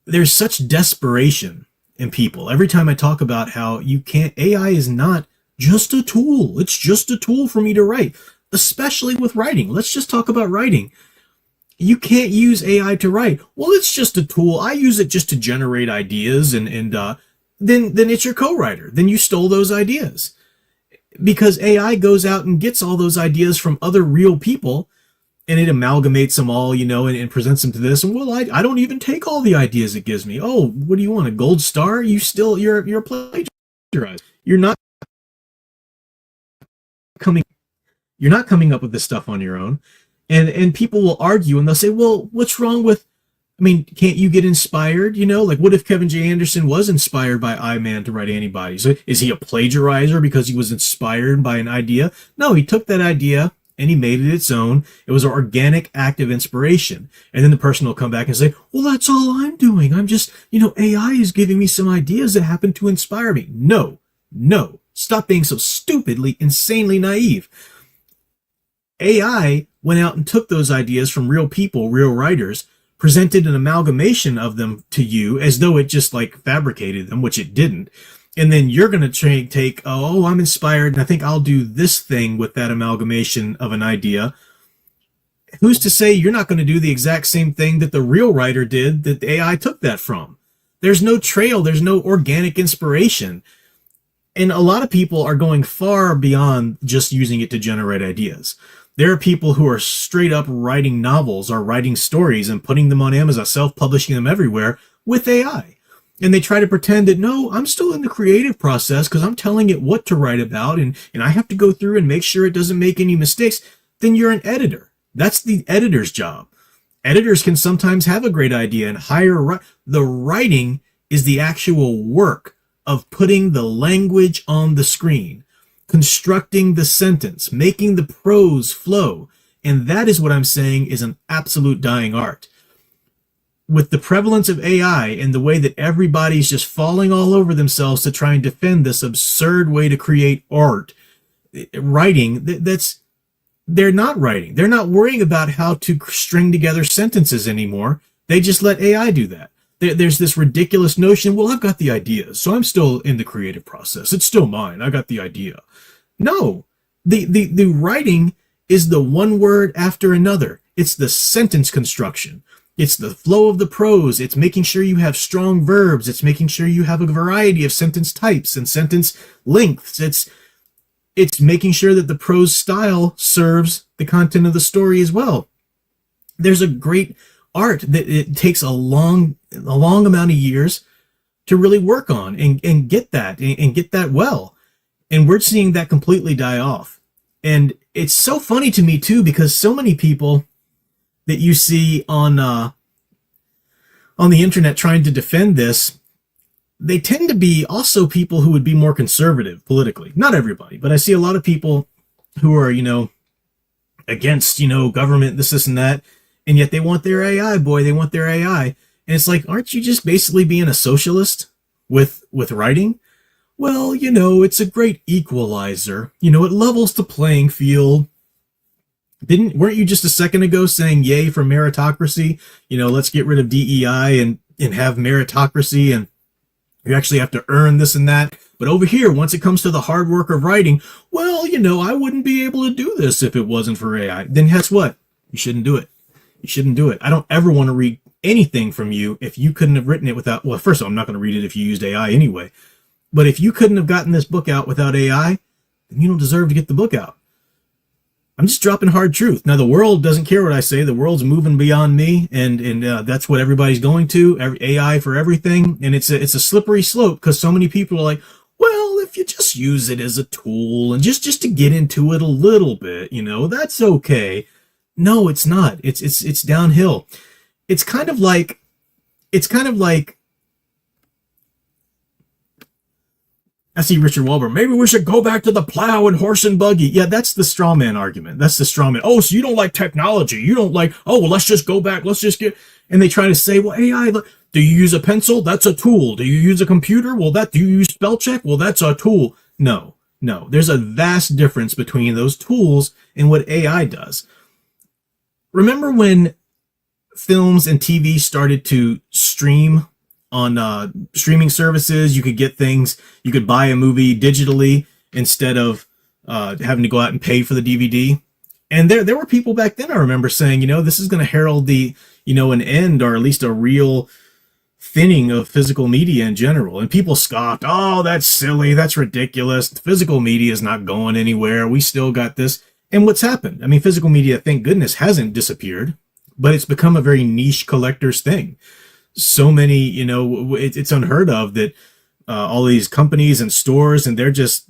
There's such desperation in people. Every time I talk about how AI is not just a tool. It's just a tool for me to write, especially with writing. Let's just talk about writing. You can't use AI to write. Well, it's just a tool. I use it just to generate ideas, and then it's your co-writer. Then you stole those ideas. Because AI goes out and gets all those ideas from other real people, and it amalgamates them all, and presents them to this. And I don't even take all the ideas it gives me. Oh, what do you want, a gold star? You're a plagiarizer. You're not coming up with this stuff on your own. And people will argue and they'll say, well, what's wrong with, can't you get inspired? Like what if Kevin J. Anderson was inspired by I-Man to write Antibodies? Is he a plagiarizer because he was inspired by an idea? No, he took that idea and he made it its own. It was an organic act of inspiration. And then the person will come back and say, well, that's all I'm doing. I'm just, AI is giving me some ideas that happen to inspire me. No. Stop being so stupidly, insanely naive. AI went out and took those ideas from real people, real writers, presented an amalgamation of them to you as though it just like fabricated them, which it didn't. And then you're going to take, oh, I'm inspired and I think I'll do this thing with that amalgamation of an idea. Who's to say you're not going to do the exact same thing that the real writer did that the AI took that from? There's no trail. There's no organic inspiration. And a lot of people are going far beyond just using it to generate ideas. There are people who are straight up writing novels or writing stories and putting them on Amazon, self-publishing them everywhere with AI. And they try to pretend that, no, I'm still in the creative process because I'm telling it what to write about and I have to go through and make sure it doesn't make any mistakes. Then you're an editor. That's the editor's job. Editors can sometimes have a great idea and hire. The writing is the actual work of putting the language on the screen, constructing the sentence, making the prose flow. And that is what I'm saying is an absolute dying art. With the prevalence of AI and the way that everybody's just falling all over themselves to try and defend this absurd way to create art, writing, they're not writing. They're not worrying about how to string together sentences anymore. They just let AI do that. There's this ridiculous notion, well, I've got the ideas, so I'm still in the creative process. It's still mine. I got the idea. No, the writing is the one word after another. It's the sentence construction. It's the flow of the prose. It's making sure you have strong verbs. It's making sure you have a variety of sentence types and sentence lengths. It's making sure that the prose style serves the content of the story as well. There's a great art that it takes a long amount of years to really work on and get that and get that well. And we're seeing that completely die off. And it's so funny to me too, because so many people that you see on the internet trying to defend this, they tend to be also people who would be more conservative politically. Not everybody, but I see a lot of people who are, against, government, this and that, and yet they want their AI, boy, they want their AI. And it's like, aren't you just basically being a socialist with writing? Well, it's a great equalizer. It levels the playing field. Weren't you just a second ago saying yay for meritocracy? Let's get rid of DEI and have meritocracy, and you actually have to earn this and that. But over here, once it comes to the hard work of writing, well, I wouldn't be able to do this if it wasn't for AI. Then guess what? You shouldn't do it. You shouldn't do it. I don't ever want to read anything from you if you couldn't have written it without, well, first of all, I'm not going to read it if you used AI anyway. But if you couldn't have gotten this book out without AI, then you don't deserve to get the book out. I'm just dropping hard truth. Now, the world doesn't care what I say. The world's moving beyond me, and that's what everybody's going to, AI for everything. And it's a slippery slope, because so many people are like, well, if you just use it as a tool and just to get into it a little bit, that's okay. No, it's not. It's downhill. It's kind of like I see Richard Wahlberg. Maybe we should go back to the plow and horse and buggy. Yeah, that's the straw man argument. That's the straw man. Oh, so you don't like technology. You don't like, oh, well, let's just go back. Let's just get, and they try to say, well, AI, do you use a pencil? That's a tool. Do you use a computer? Well, do you use spell check? Well, that's a tool. No. There's a vast difference between those tools and what AI does. Remember when films and TV started to stream on streaming services? You could get things, you could buy a movie digitally instead of having to go out and pay for the DVD. And there were people back then, I remember, saying, this is going to herald the, an end, or at least a real thinning of physical media in general. And people scoffed, oh, that's silly, that's ridiculous. Physical media is not going anywhere. We still got this. And what's happened? I mean, physical media, thank goodness, hasn't disappeared, but it's become a very niche collector's thing. So many, it's unheard of that all these companies and stores, and they're just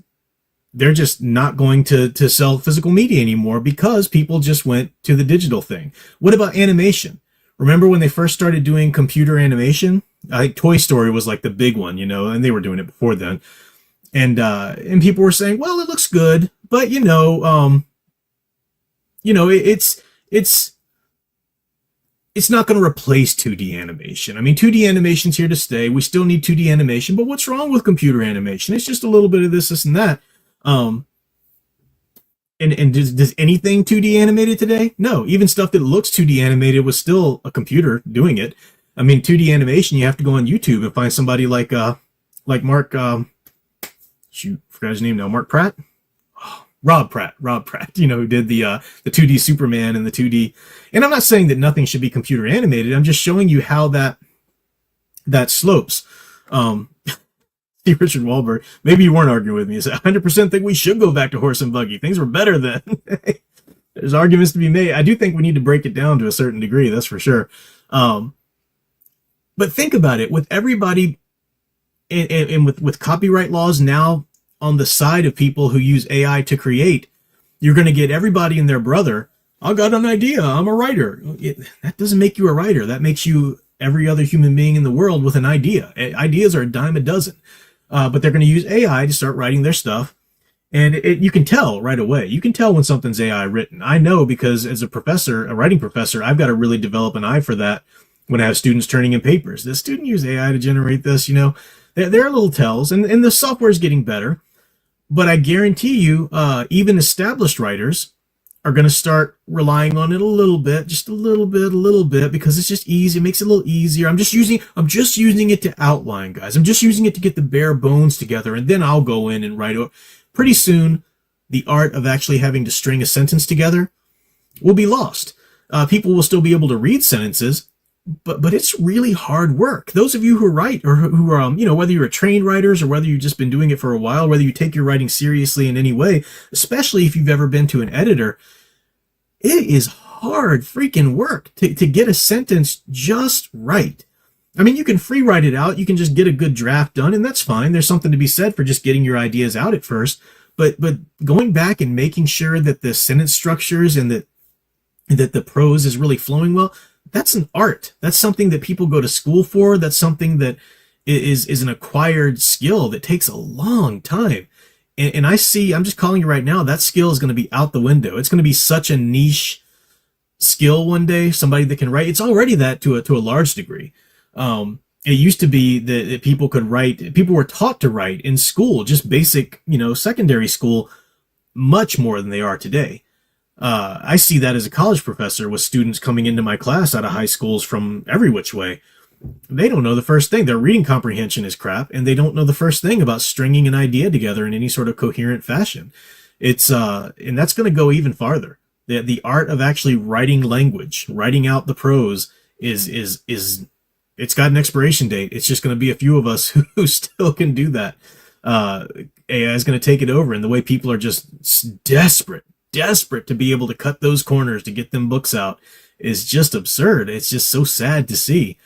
not going to sell physical media anymore, because people just went to the digital thing. What about animation? Remember when they first started doing computer animation? I think Toy Story was like the big one, and they were doing it before then. And people were saying, well, it looks good, but it's not going to replace 2D animation. I mean, 2D animation's here to stay. We still need 2D animation, but what's wrong with computer animation? It's just a little bit of this and that. And does anything 2D animated today? No. Even stuff that looks 2D animated was still a computer doing it. I mean, 2D animation, you have to go on YouTube and find somebody like Mark, forgot his name now, Mark Pratt? Rob Pratt, who did the 2D Superman and the 2D. And I'm not saying that nothing should be computer animated. I'm just showing you how that slopes. See, Richard Wahlberg, maybe you weren't arguing with me. I 100% think we should go back to horse and buggy. Things were better then. There's arguments to be made. I do think we need to break it down to a certain degree, that's for sure. But think about it, with everybody and with copyright laws now on the side of people who use AI to create, you're going to get everybody and their brother, I got an idea, I'm a writer. That doesn't make you a writer. That makes you every other human being in the world with an idea. Ideas are a dime a dozen. But they're going to use AI to start writing their stuff. And you can tell right away. You can tell when something's AI written. I know, because as a professor, a writing professor, I've got to really develop an eye for that when I have students turning in papers. This student used AI to generate this, There are little tells, and the software is getting better. But I guarantee you, even established writers are going to start relying on it a little bit, just a little bit, because it's just easy. It makes it a little easier. I'm just using it to outline, guys. I'm just using it to get the bare bones together, and then I'll go in and write it. Pretty soon, the art of actually having to string a sentence together will be lost. People will still be able to read sentences, but it's really hard work. Those of you who write, or who are, whether you're a trained writers or whether you've just been doing it for a while, whether you take your writing seriously in any way, especially if you've ever been to an editor, it is hard freaking work to get a sentence just right. I mean, you can free write it out. You can just get a good draft done, and that's fine. There's something to be said for just getting your ideas out at first. But going back and making sure that the sentence structures and that the prose is really flowing well, that's an art. That's something that people go to school for. That's something that is an acquired skill that takes a long time. And I'm just calling you right now, that skill is going to be out the window. It's going to be such a niche skill one day, somebody that can write. It's already that to a large degree. It used to be that people could write, people were taught to write in school, just basic, secondary school, much more than they are today. I see that as a college professor with students coming into my class out of high schools from every which way. They don't know the first thing. Their reading comprehension is crap, and they don't know the first thing about stringing an idea together in any sort of coherent fashion. It's and that's going to go even farther. The art of actually writing language, writing out the prose is it's got an expiration date. It's just going to be a few of us who still can do that. AI is going to take it over, and the way people are just desperate to be able to cut those corners to get them books out is just absurd. It's just so sad to see.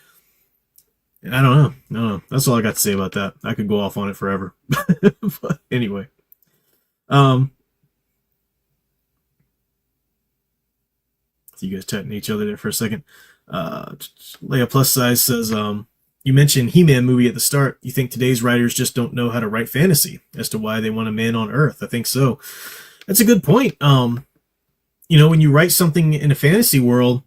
I don't know. That's all I got to say about that. I could go off on it forever. But anyway. So you guys chatting to each other there for a second. Leia Plus Size says, you mentioned He-Man movie at the start. You think today's writers just don't know how to write fantasy as to why they want a man on Earth? I think so. That's a good point. When you write something in a fantasy world,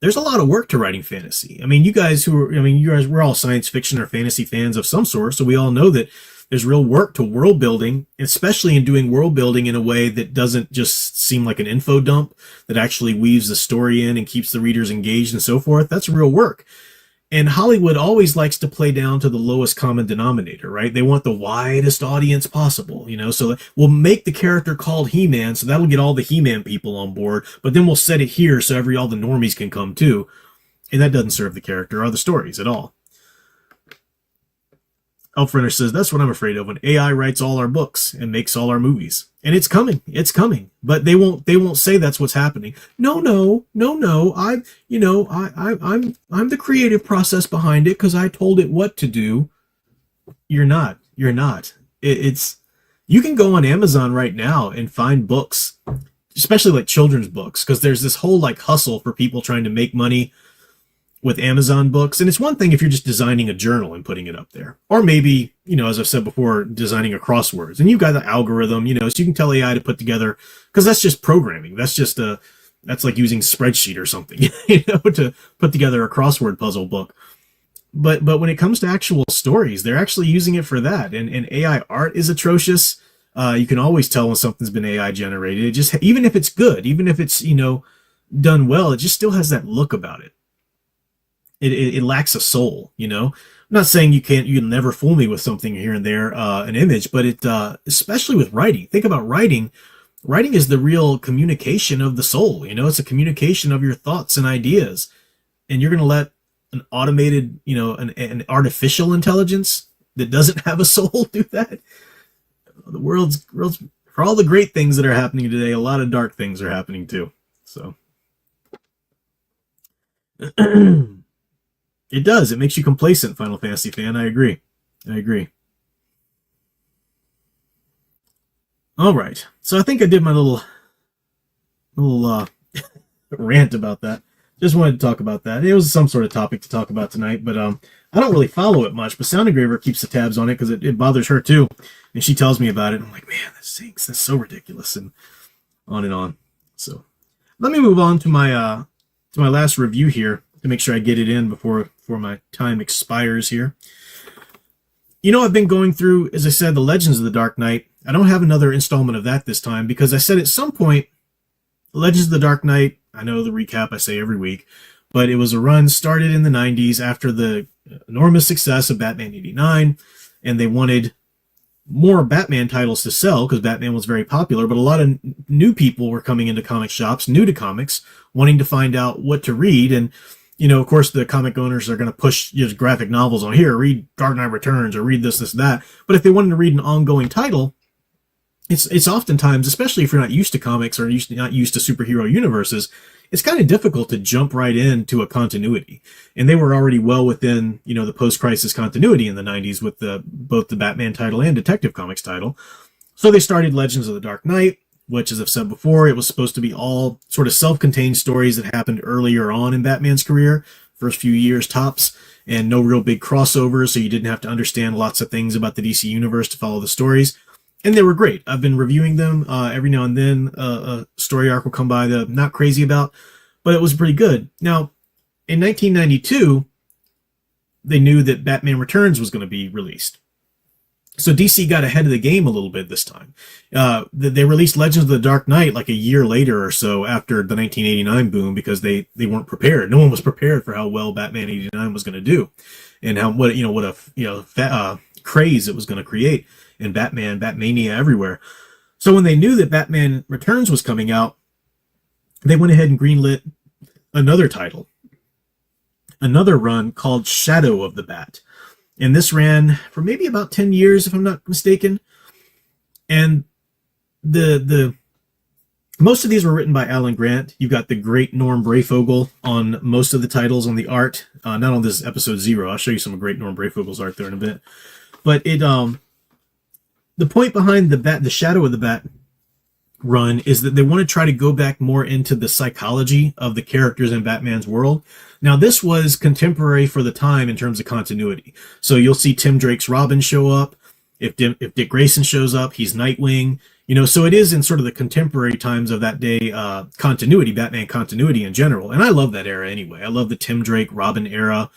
there's a lot of work to writing fantasy. I mean, you guys we're all science fiction or fantasy fans of some sort, so we all know that there's real work to world building, especially in doing world building in a way that doesn't just seem like an info dump, that actually weaves the story in and keeps the readers engaged and so forth. That's real work. And Hollywood always likes to play down to the lowest common denominator, right? They want the widest audience possible, so we'll make the character called He-Man, so that'll get all the He-Man people on board, but then we'll set it here so all the normies can come too. And that doesn't serve the character or the stories at all. Elfrenner says, that's what I'm afraid of, when AI writes all our books and makes all our movies. And it's coming. But they won't say that's what's happening. No. I'm the creative process behind it because I told it what to do. You're not. It's you can go on Amazon right now and find books, especially like children's books, because there's this whole hustle for people trying to make money with Amazon books. And it's one thing if you're just designing a journal and putting it up there, or maybe, as I've said before, designing a crosswords, and you've got the algorithm, so you can tell AI to put together, because that's just programming. That's like using spreadsheet or something, to put together a crossword puzzle book. But when it comes to actual stories, they're actually using it for that. And AI art is atrocious. You can always tell when something's been AI generated. It just, even if it's good, even if it's, done well, it just still has that look about it. It lacks a soul, I'm not saying you'll never fool me with something here and there, an image, but especially with writing. Think about writing. Writing is the real communication of the soul. It's a communication of your thoughts and ideas. And you're going to let an automated, an artificial intelligence that doesn't have a soul do that? The world's, for all the great things that are happening today, a lot of dark things are happening too. So. It does. It makes you complacent, Final Fantasy fan. I agree. All right. So I think I did my little rant about that. Just wanted to talk about that. It was some sort of topic to talk about tonight, but I don't really follow it much. But Sound Engraver keeps the tabs on it because it bothers her too, and she tells me about it. I'm like, man, this stinks. That's so ridiculous, and on. So let me move on to my last review here, to make sure I get it in before my time expires here. I've been going through, as I said, the Legends of the Dark Knight. I don't have another installment of that this time because I said at some point, Legends of the Dark Knight, I know the recap I say every week, but it was a run started in the 90s after the enormous success of Batman 89, and they wanted more Batman titles to sell because Batman was very popular, but a lot of new people were coming into comic shops, new to comics, wanting to find out what to read. And of course, the comic owners are going to push graphic novels on here, read Dark Knight Returns or read this, that. But if they wanted to read an ongoing title, it's oftentimes, especially if you're not used to comics or not used to superhero universes, it's kind of difficult to jump right into a continuity. And they were already well within, the post-crisis continuity in the 90s with both the Batman title and Detective Comics title. So they started Legends of the Dark Knight, which, as I've said before, it was supposed to be all sort of self-contained stories that happened earlier on in Batman's career, first few years tops, and no real big crossovers, so you didn't have to understand lots of things about the DC universe to follow the stories. And they were great. I've been reviewing them every now and then. A story arc will come by that I'm not crazy about, but it was pretty good. Now, in 1992, they knew that Batman Returns was going to be released. So DC got ahead of the game a little bit this time. They released Legends of the Dark Knight like a year later or so after the 1989 boom because they weren't prepared. No one was prepared for how well Batman 89 was going to do, and what a craze it was going to create in Batmania everywhere. So when they knew that Batman Returns was coming out, they went ahead and greenlit another title, another run called Shadow of the Bat. And this ran for maybe about 10 years, if I'm not mistaken. And the most of these were written by Alan Grant. You've got the great Norm Brayfogle on most of the titles on the art. Not on this episode 0. I'll show you some great Norm Brayfogle's art there in a bit. But the point behind the Shadow of the Bat run is that they want to try to go back more into the psychology of the characters in Batman's world. Now, this was contemporary for the time in terms of continuity. So you'll see Tim Drake's Robin show up. If Dick Grayson shows up, he's Nightwing. So it is in sort of the contemporary times of that day continuity, Batman continuity in general. And I love that era anyway. I love the Tim Drake Robin era.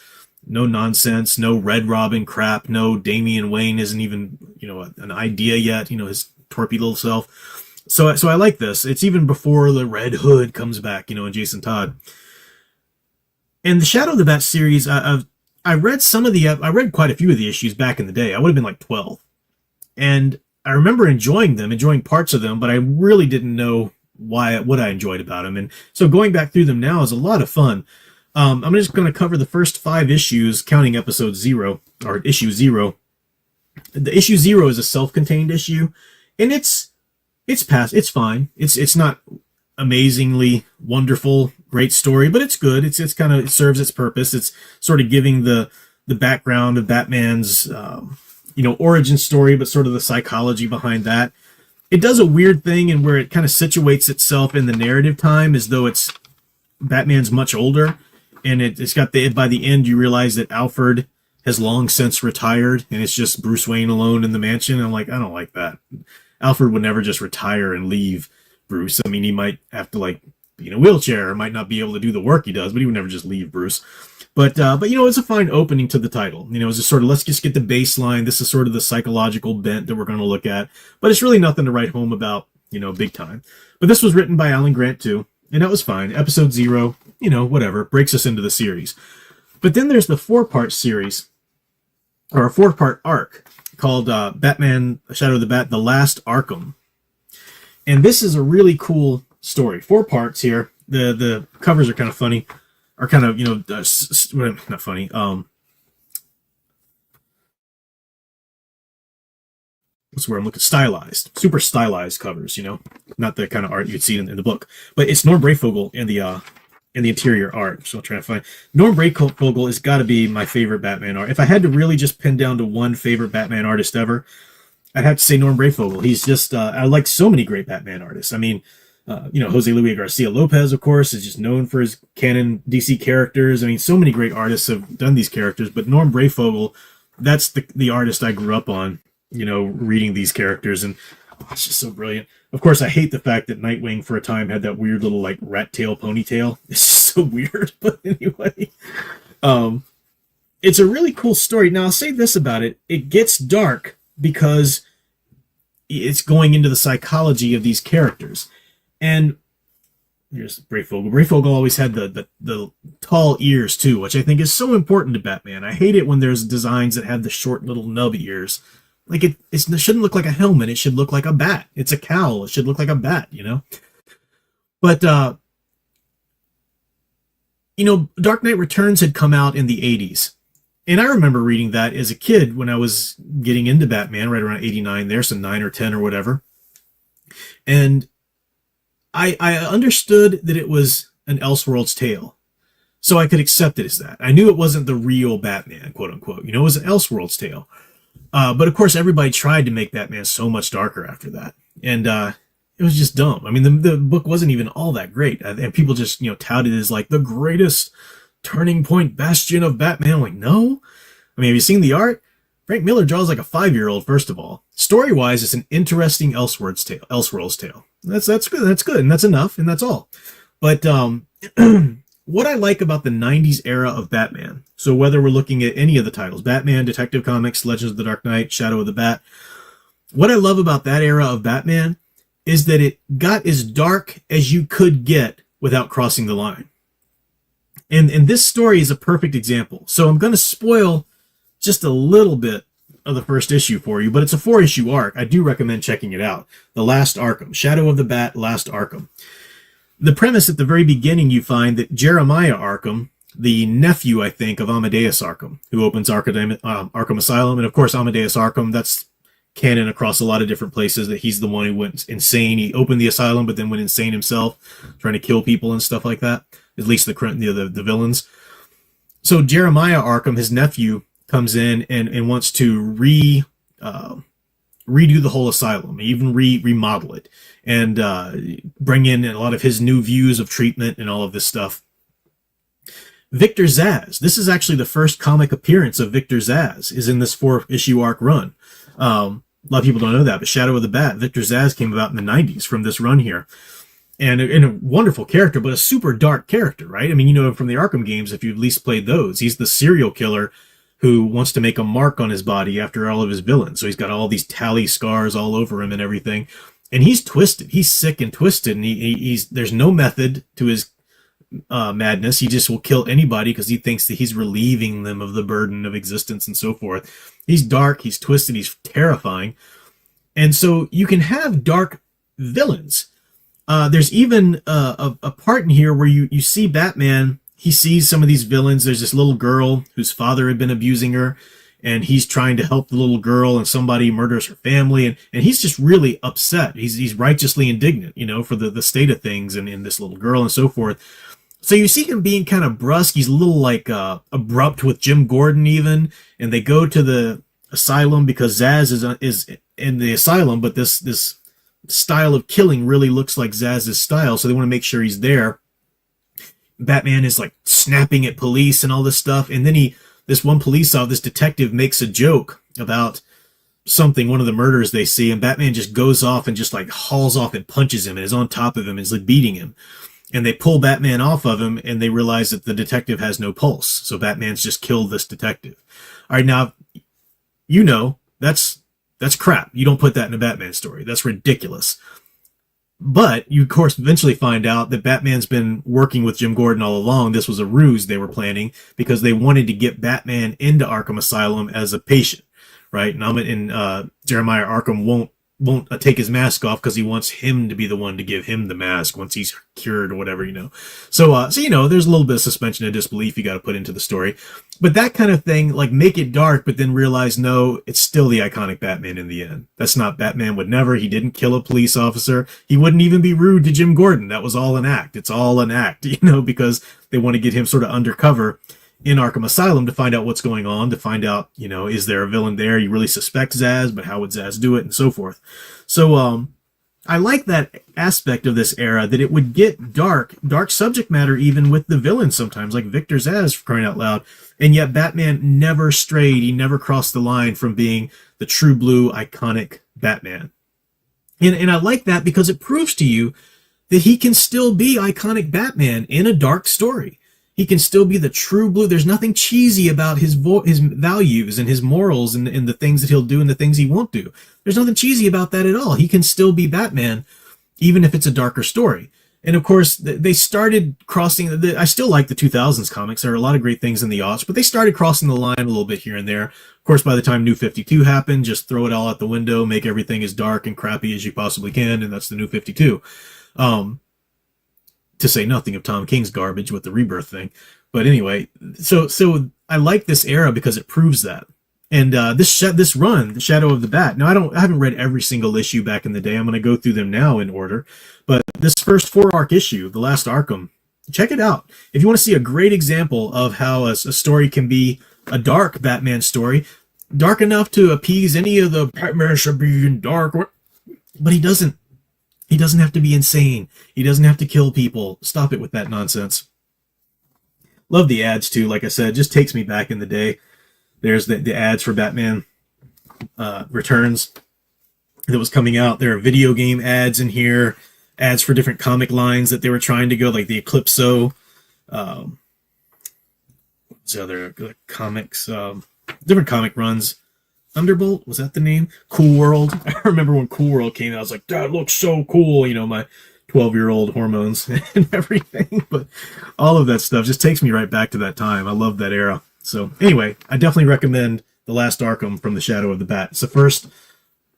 No nonsense, no Red Robin crap, no Damian Wayne isn't even, an idea yet, his torpy little self. So I like this. It's even before the Red Hood comes back, and Jason Todd. And the Shadow of the Bat series, I read I read quite a few of the issues back in the day. I would have been like 12. And I remember enjoying parts of them, but I really didn't know what I enjoyed about them. And so going back through them now is a lot of fun. I'm just going to cover the first 5 issues, counting episode 0, or issue 0. The issue 0 is a self-contained issue, and it's fine. It's not amazingly wonderful, great story, but it's good. It serves its purpose. It's sort of giving the background of Batman's origin story, but sort of the psychology behind that. It does a weird thing in where it kind of situates itself in the narrative time as though it's Batman's much older. And it's got by the end, you realize that Alfred has long since retired and it's just Bruce Wayne alone in the mansion. And I'm like, I don't like that. Alfred would never just retire and leave Bruce. I mean, he might have to be in a wheelchair or might not be able to do the work he does, but he would never just leave Bruce. But it's a fine opening to the title. It's just sort of, let's just get the baseline. This is sort of the psychological bent that we're going to look at, but it's really nothing to write home about, big time. But this was written by Alan Grant too. And that was fine. Episode 0, whatever, breaks us into the series. But then there's the 4-part series, or a 4-part arc, called Batman Shadow of the Bat, The Last Arkham. And this is a really cool story. 4 parts here. The covers are kind of funny. Are kind of, not funny. That's where I'm looking. Stylized, super stylized covers, not the kind of art you'd see in the book. But it's Norm Brayfogle in the interior art. So I'm trying to find Norm Brayfogle has got to be my favorite Batman art. If I had to really just pin down to one favorite Batman artist ever, I'd have to say Norm Brayfogle. He's just I like so many great Batman artists. I mean, Jose Luis Garcia Lopez, of course, is just known for his canon DC characters. I mean, so many great artists have done these characters, but Norm Brayfogle, that's the artist I grew up on. Reading these characters, and it's just so brilliant. Of course, I hate the fact that Nightwing for a time had that weird little rat tail ponytail. It's just so weird, but anyway, it's a really cool story. Now, I'll say this about it: it gets dark because it's going into the psychology of these characters. And here's Brayfogle. Brayfogle always had the tall ears too, which I think is so important to Batman. I hate it when there's designs that have the short little nub ears. It shouldn't look like a helmet. It should look like a bat. It's a cowl. It should look like a bat, But, Dark Knight Returns had come out in the 80s. And I remember reading that as a kid when I was getting into Batman right around 89 there, so 9 or 10 or whatever. And I understood that it was an Elseworlds tale, so I could accept it as that. I knew it wasn't the real Batman, quote unquote. You know, it was an Elseworlds tale. But of course, everybody tried to make Batman so much darker after that, and it was just dumb. I mean, the book wasn't even all that great, and people just touted it as like the greatest turning point bastion of Batman. I'm like, no. I mean, have you seen the art? Frank Miller draws like a 5-year-old. First of all, story-wise, it's an interesting Elseworlds tale. That's good. That's good, and that's enough, and that's all. But what I like about the 90s era of Batman, so whether we're looking at any of the titles, Batman, Detective Comics, Legends of the Dark Knight, Shadow of the Bat, what I love about that era of Batman is that it got as dark as you could get without crossing the line. And this story is a perfect example. So I'm going to spoil just a little bit of the first issue for you, but it's a 4-issue arc. I do recommend checking it out. The Last Arkham, Shadow of the Bat, Last Arkham. The premise at the very beginning, you find that Jeremiah Arkham, the nephew, I think, of Amadeus Arkham, who opens Arkham Asylum, and of course Amadeus Arkham, that's canon across a lot of different places, that he's the one who went insane. He opened the asylum, but then went insane himself, trying to kill people and stuff like that, at least the villains. So Jeremiah Arkham, his nephew, comes in and wants to redo the whole asylum, even remodel it, and bring in a lot of his new views of treatment and all of this stuff. Victor Zsasz, this is actually the first comic appearance of Victor Zsasz, is in this 4-issue arc run. A lot of people don't know that, but Shadow of the Bat, Victor Zsasz came about in the 90s from this run here. And a wonderful character, but a super dark character, right? I mean, from the Arkham games, if you've at least played those, he's the serial killer who wants to make a mark on his body after all of his villains. So he's got all these tally scars all over him and everything. And he's twisted. He's sick and twisted. And he's there's no method to his madness. He just will kill anybody because he thinks that he's relieving them of the burden of existence and so forth. He's dark. He's twisted. He's terrifying. And so you can have dark villains. There's even a part in here where you see Batman. He sees some of these villains. There's this little girl whose father had been abusing her, and he's trying to help the little girl, and somebody murders her family, and he's just really upset. He's righteously indignant, for the state of things and this little girl and so forth. So you see him being kind of brusque. He's a little like abrupt with Jim Gordon even, and they go to the asylum because Zsasz is in the asylum, but this style of killing really looks like Zsasz's style, so they want to make sure he's there. Batman is like snapping at police and all this stuff, and then this detective makes a joke about something, one of the murders they see, and Batman just goes off and just like hauls off and punches him and is on top of him and is like beating him. And they pull Batman off of him, and they realize that the detective has no pulse, so Batman's just killed this detective. All right, now that's crap. You don't put that in a Batman story. That's ridiculous. But you, of course, eventually find out that Batman's been working with Jim Gordon all along. This was a ruse they were planning because they wanted to get Batman into Arkham Asylum as a patient, right? And Jeremiah Arkham won't take his mask off because he wants him to be the one to give him the mask once he's cured or whatever, So there's a little bit of suspension of disbelief you got to put into the story. But that kind of thing, like make it dark, but then realize, no, it's still the iconic Batman in the end. That's not Batman would never. He didn't kill a police officer. He wouldn't even be rude to Jim Gordon. That was all an act. It's all an act, because they want to get him sort of undercover in Arkham Asylum to find out what's going on, to find out, is there a villain there? You really suspect Zsasz, but how would Zsasz do it, and so forth. So I like that aspect of this era, that it would get dark subject matter even with the villains sometimes, like Victor Zsasz, for crying out loud. And yet Batman never strayed. He never crossed the line from being the true blue iconic Batman. And I like that because it proves to you that he can still be iconic Batman in a dark story. He can still be the true blue. There's nothing cheesy about his values and his morals and the things that he'll do and the things he won't do. There's nothing cheesy about that at all. He can still be Batman, even if it's a darker story. And of course, they started crossing. I still like the 2000s comics. There are a lot of great things in the aughts, but they started crossing the line a little bit here and there. Of course, by the time New 52 happened, just throw it all out the window, make everything as dark and crappy as you possibly can, and that's the New 52. To say nothing of Tom King's garbage with the Rebirth thing. But anyway, so I like this era because it proves that. And this run, The Shadow of the Bat. Now I haven't read every single issue back in the day. I'm going to go through them now in order. But this first 4-arc issue, The Last Arkham, check it out. If you want to see a great example of how a story can be a dark Batman story, dark enough to appease any of the Batman should be in dark, but he doesn't. He doesn't have to be insane. He doesn't have to kill people. Stop it with that nonsense. Love the ads too. Like I said, it just takes me back in the day. There's the ads for Batman Returns that was coming out. There are video game ads in here, ads for different comic lines that they were trying to go, like the Eclipso. What's the other comics? Different comic runs. Thunderbolt, was that the name? Cool World. I remember when Cool World came out, I was like, that looks so cool. You know, my 12-year-old hormones and everything. But all of that stuff just takes me right back to that time. I love that era. So anyway, I definitely recommend The Last Arkham from The Shadow of the Bat. It's the first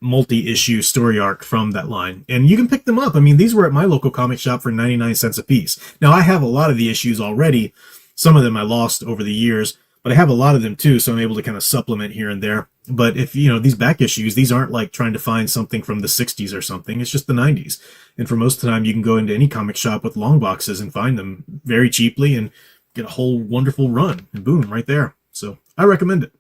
multi-issue story arc from that line. And you can pick them up. I mean, these were at my local comic shop for 99 cents a piece. Now, I have a lot of the issues already. Some of them I lost over the years, but I have a lot of them too, so I'm able to kind of supplement here and there. But if, you know, these back issues, these aren't like trying to find something from the 60s or something. It's just the 90s. And for most of the time, you can go into any comic shop with long boxes and find them very cheaply and get a whole wonderful run. And boom, right there. So I recommend it.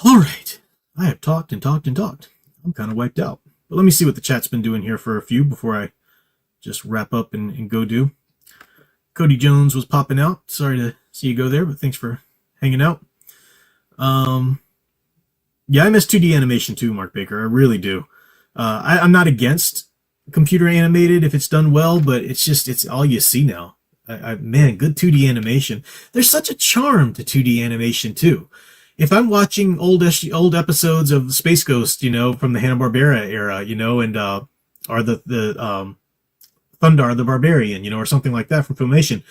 All right. I have talked and talked and talked. I'm kind of wiped out. But let me see what the chat's been doing here for a few before I just wrap up and go do. Cody Jones was popping out. Sorry to see you go there, but thanks for hanging out. Yeah, I miss 2D animation too, Mark Baker. I really do. I'm not against computer animated if it's done well, but it's all you see now. Man, good 2D animation. There's such a charm to 2D animation too. If I'm watching old episodes of Space Ghost, you know, from the Hanna-Barbera era, you know, and or the Thundar the Barbarian, you know, or something like that from Filmation,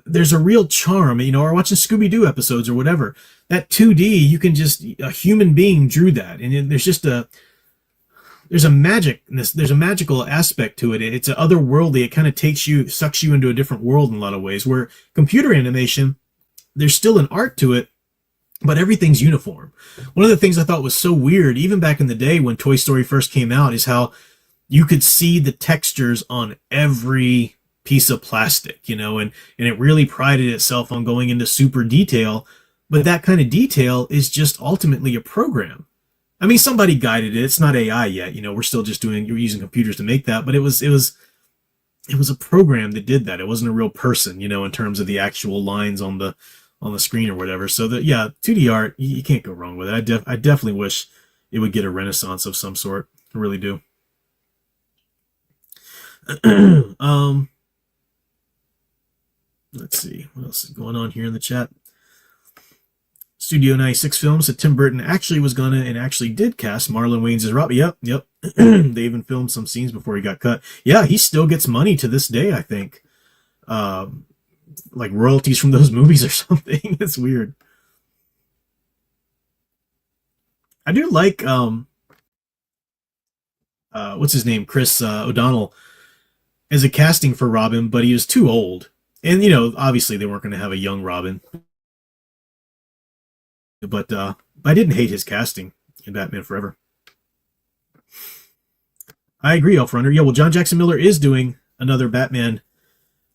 there's a real charm, you know, or watching Scooby-Doo episodes or whatever. That 2D, you can just, a human being drew that, and there's just there's a magical aspect to it. It's a otherworldly. It kind of sucks you into a different world in a lot of ways. Where computer animation, there's still an art to it, but everything's uniform. One of the things I thought was so weird, even back in the day when Toy Story first came out, is how you could see the textures on every piece of plastic, you know, and it really prided itself on going into super detail. But that kind of detail is just ultimately a program. I mean, somebody guided it. It's not AI yet, you know. We're still just you're using computers to make that, but it was a program that did that. It wasn't a real person, you know, in terms of the actual lines on the screen or whatever. So that, yeah, 2D art, you can't go wrong with it. I definitely wish it would get a renaissance of some sort. I really do. Let's see what else is going on here in the chat. Studio 96 Films said Tim Burton actually was gonna and actually did cast Marlon Wayans as Robbie. Yep. They even filmed some scenes before he got cut. Yeah, he still gets money to this day, I think. Like royalties from those movies or something. It's weird. I do like what's his name? Chris O'Donnell as a casting for Robin, but he was too old. And, you know, obviously they weren't going to have a young Robin. But I didn't hate his casting in Batman Forever. I agree, Elf Runner. Yeah, well, John Jackson Miller is doing another Batman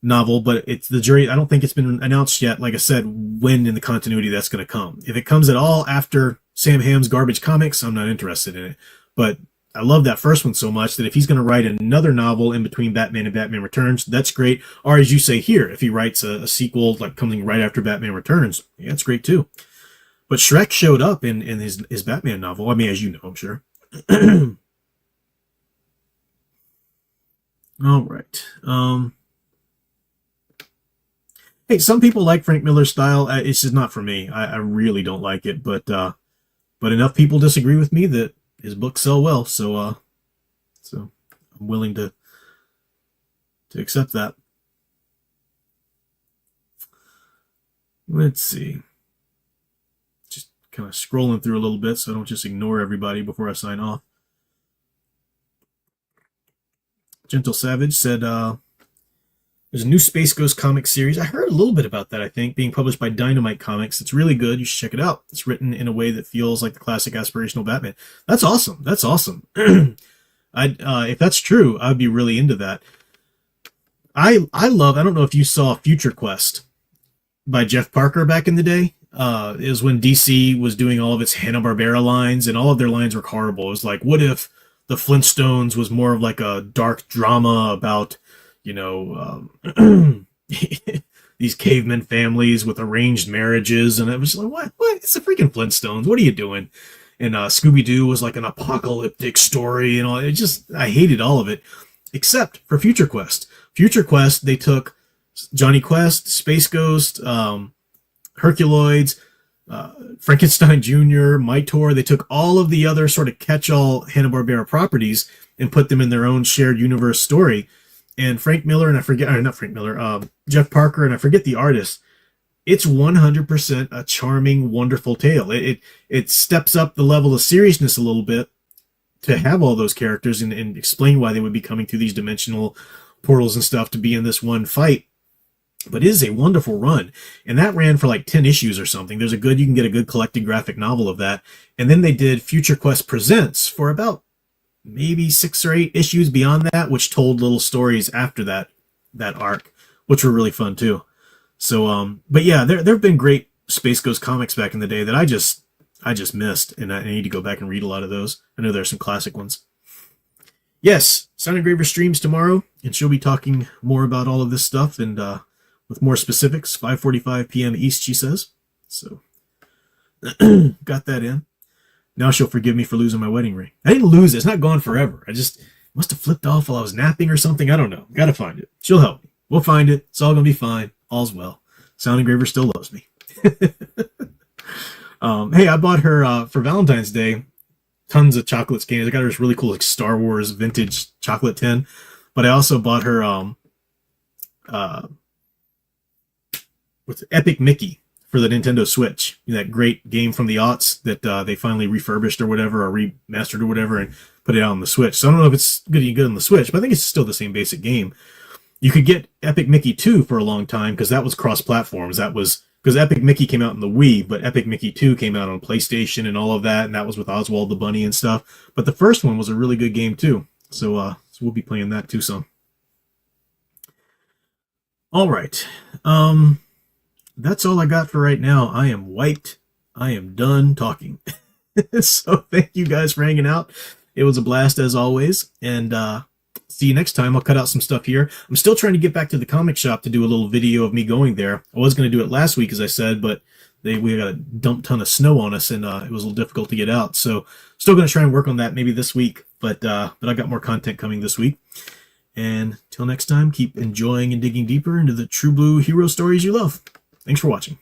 novel, but it's the jury. I don't think it's been announced yet, like I said, when in the continuity that's going to come. If it comes at all after Sam Hamm's Garbage Comics, I'm not interested in it. But I love that first one so much that if he's going to write another novel in between Batman and Batman Returns, that's great. Or as you say here, if he writes a sequel like coming right after Batman Returns, yeah, that's great too. But Shrek showed up in his Batman novel. I mean, as you know, I'm sure. All right. Hey, some people like Frank Miller's style. It's just not for me. I really don't like it. But enough people disagree with me that his books sell well. So I'm willing to accept that. Let's see. Just kind of scrolling through a little bit so I don't just ignore everybody before I sign off. Gentle Savage said, There's a new Space Ghost comic series. I heard a little bit about that, I think, being published by Dynamite Comics. It's really good. You should check it out. It's written in a way that feels like the classic aspirational Batman. That's awesome. That's awesome. If that's true, I'd be really into that. I don't know if you saw Future Quest by Jeff Parker back in the day. It was when DC was doing all of its Hanna-Barbera lines, and all of their lines were horrible. It was like, what if the Flintstones was more of like a dark drama about, these caveman families with arranged marriages, and it was like, what? It's the freaking Flintstones. What are you doing? And Scooby-Doo was like an apocalyptic story, and all. I hated all of it, except for Future Quest. Future Quest, they took Johnny Quest, Space Ghost, Herculoids, Frankenstein Jr., Mightor. They took all of the other sort of catch-all Hanna-Barbera properties and put them in their own shared universe story. And Jeff Parker, and I forget the artist. It's 100% a charming, wonderful tale. It steps up the level of seriousness a little bit to have all those characters and explain why they would be coming through these dimensional portals and stuff to be in this one fight. But it is a wonderful run. And that ran for like 10 issues or something. You can get a good collected graphic novel of that. And then they did Future Quest Presents for about maybe 6 or 8 issues beyond that, which told little stories after that arc, which were really fun too. So, but yeah, there have been great Space Ghost comics back in the day that I just missed, and I need to go back and read a lot of those. I know there's some classic ones. Yes, Sound Engraver streams tomorrow, and she'll be talking more about all of this stuff and with more specifics. 5:45 p.m. East, she says. So, got that in. Now she'll forgive me for losing my wedding ring. I didn't lose it. It's not gone forever. I just must have flipped off while I was napping or something. I don't know. Gotta find it. She'll help me. We'll find it. It's all gonna be fine. All's well. Sound Engraver still loves me. Hey, I bought her for Valentine's Day tons of chocolate scans. I got her this really cool like Star Wars vintage chocolate tin, but I also bought her what's it? Epic Mickey for the Nintendo Switch. That great game from the aughts that they finally refurbished or whatever, or remastered or whatever, and put it out on the Switch. So I don't know if it's going to be good on the Switch, but I think it's still the same basic game. You could get Epic Mickey 2 for a long time because that was cross-platforms. That was because Epic Mickey came out in the Wii, but Epic Mickey 2 came out on PlayStation and all of that, and that was with Oswald the Bunny and stuff. But the first one was a really good game too. So we'll be playing that too some. All right. That's all I got for right now. I am wiped. I am done talking. So thank you guys for hanging out. It was a blast as always. And see you next time. I'll cut out some stuff here. I'm still trying to get back to the comic shop to do a little video of me going there. I was going to do it last week, as I said, but we got a dump ton of snow on us, and it was a little difficult to get out. So still going to try and work on that maybe this week. But I got more content coming this week. And till next time, keep enjoying and digging deeper into the True Blue hero stories you love. Thanks for watching.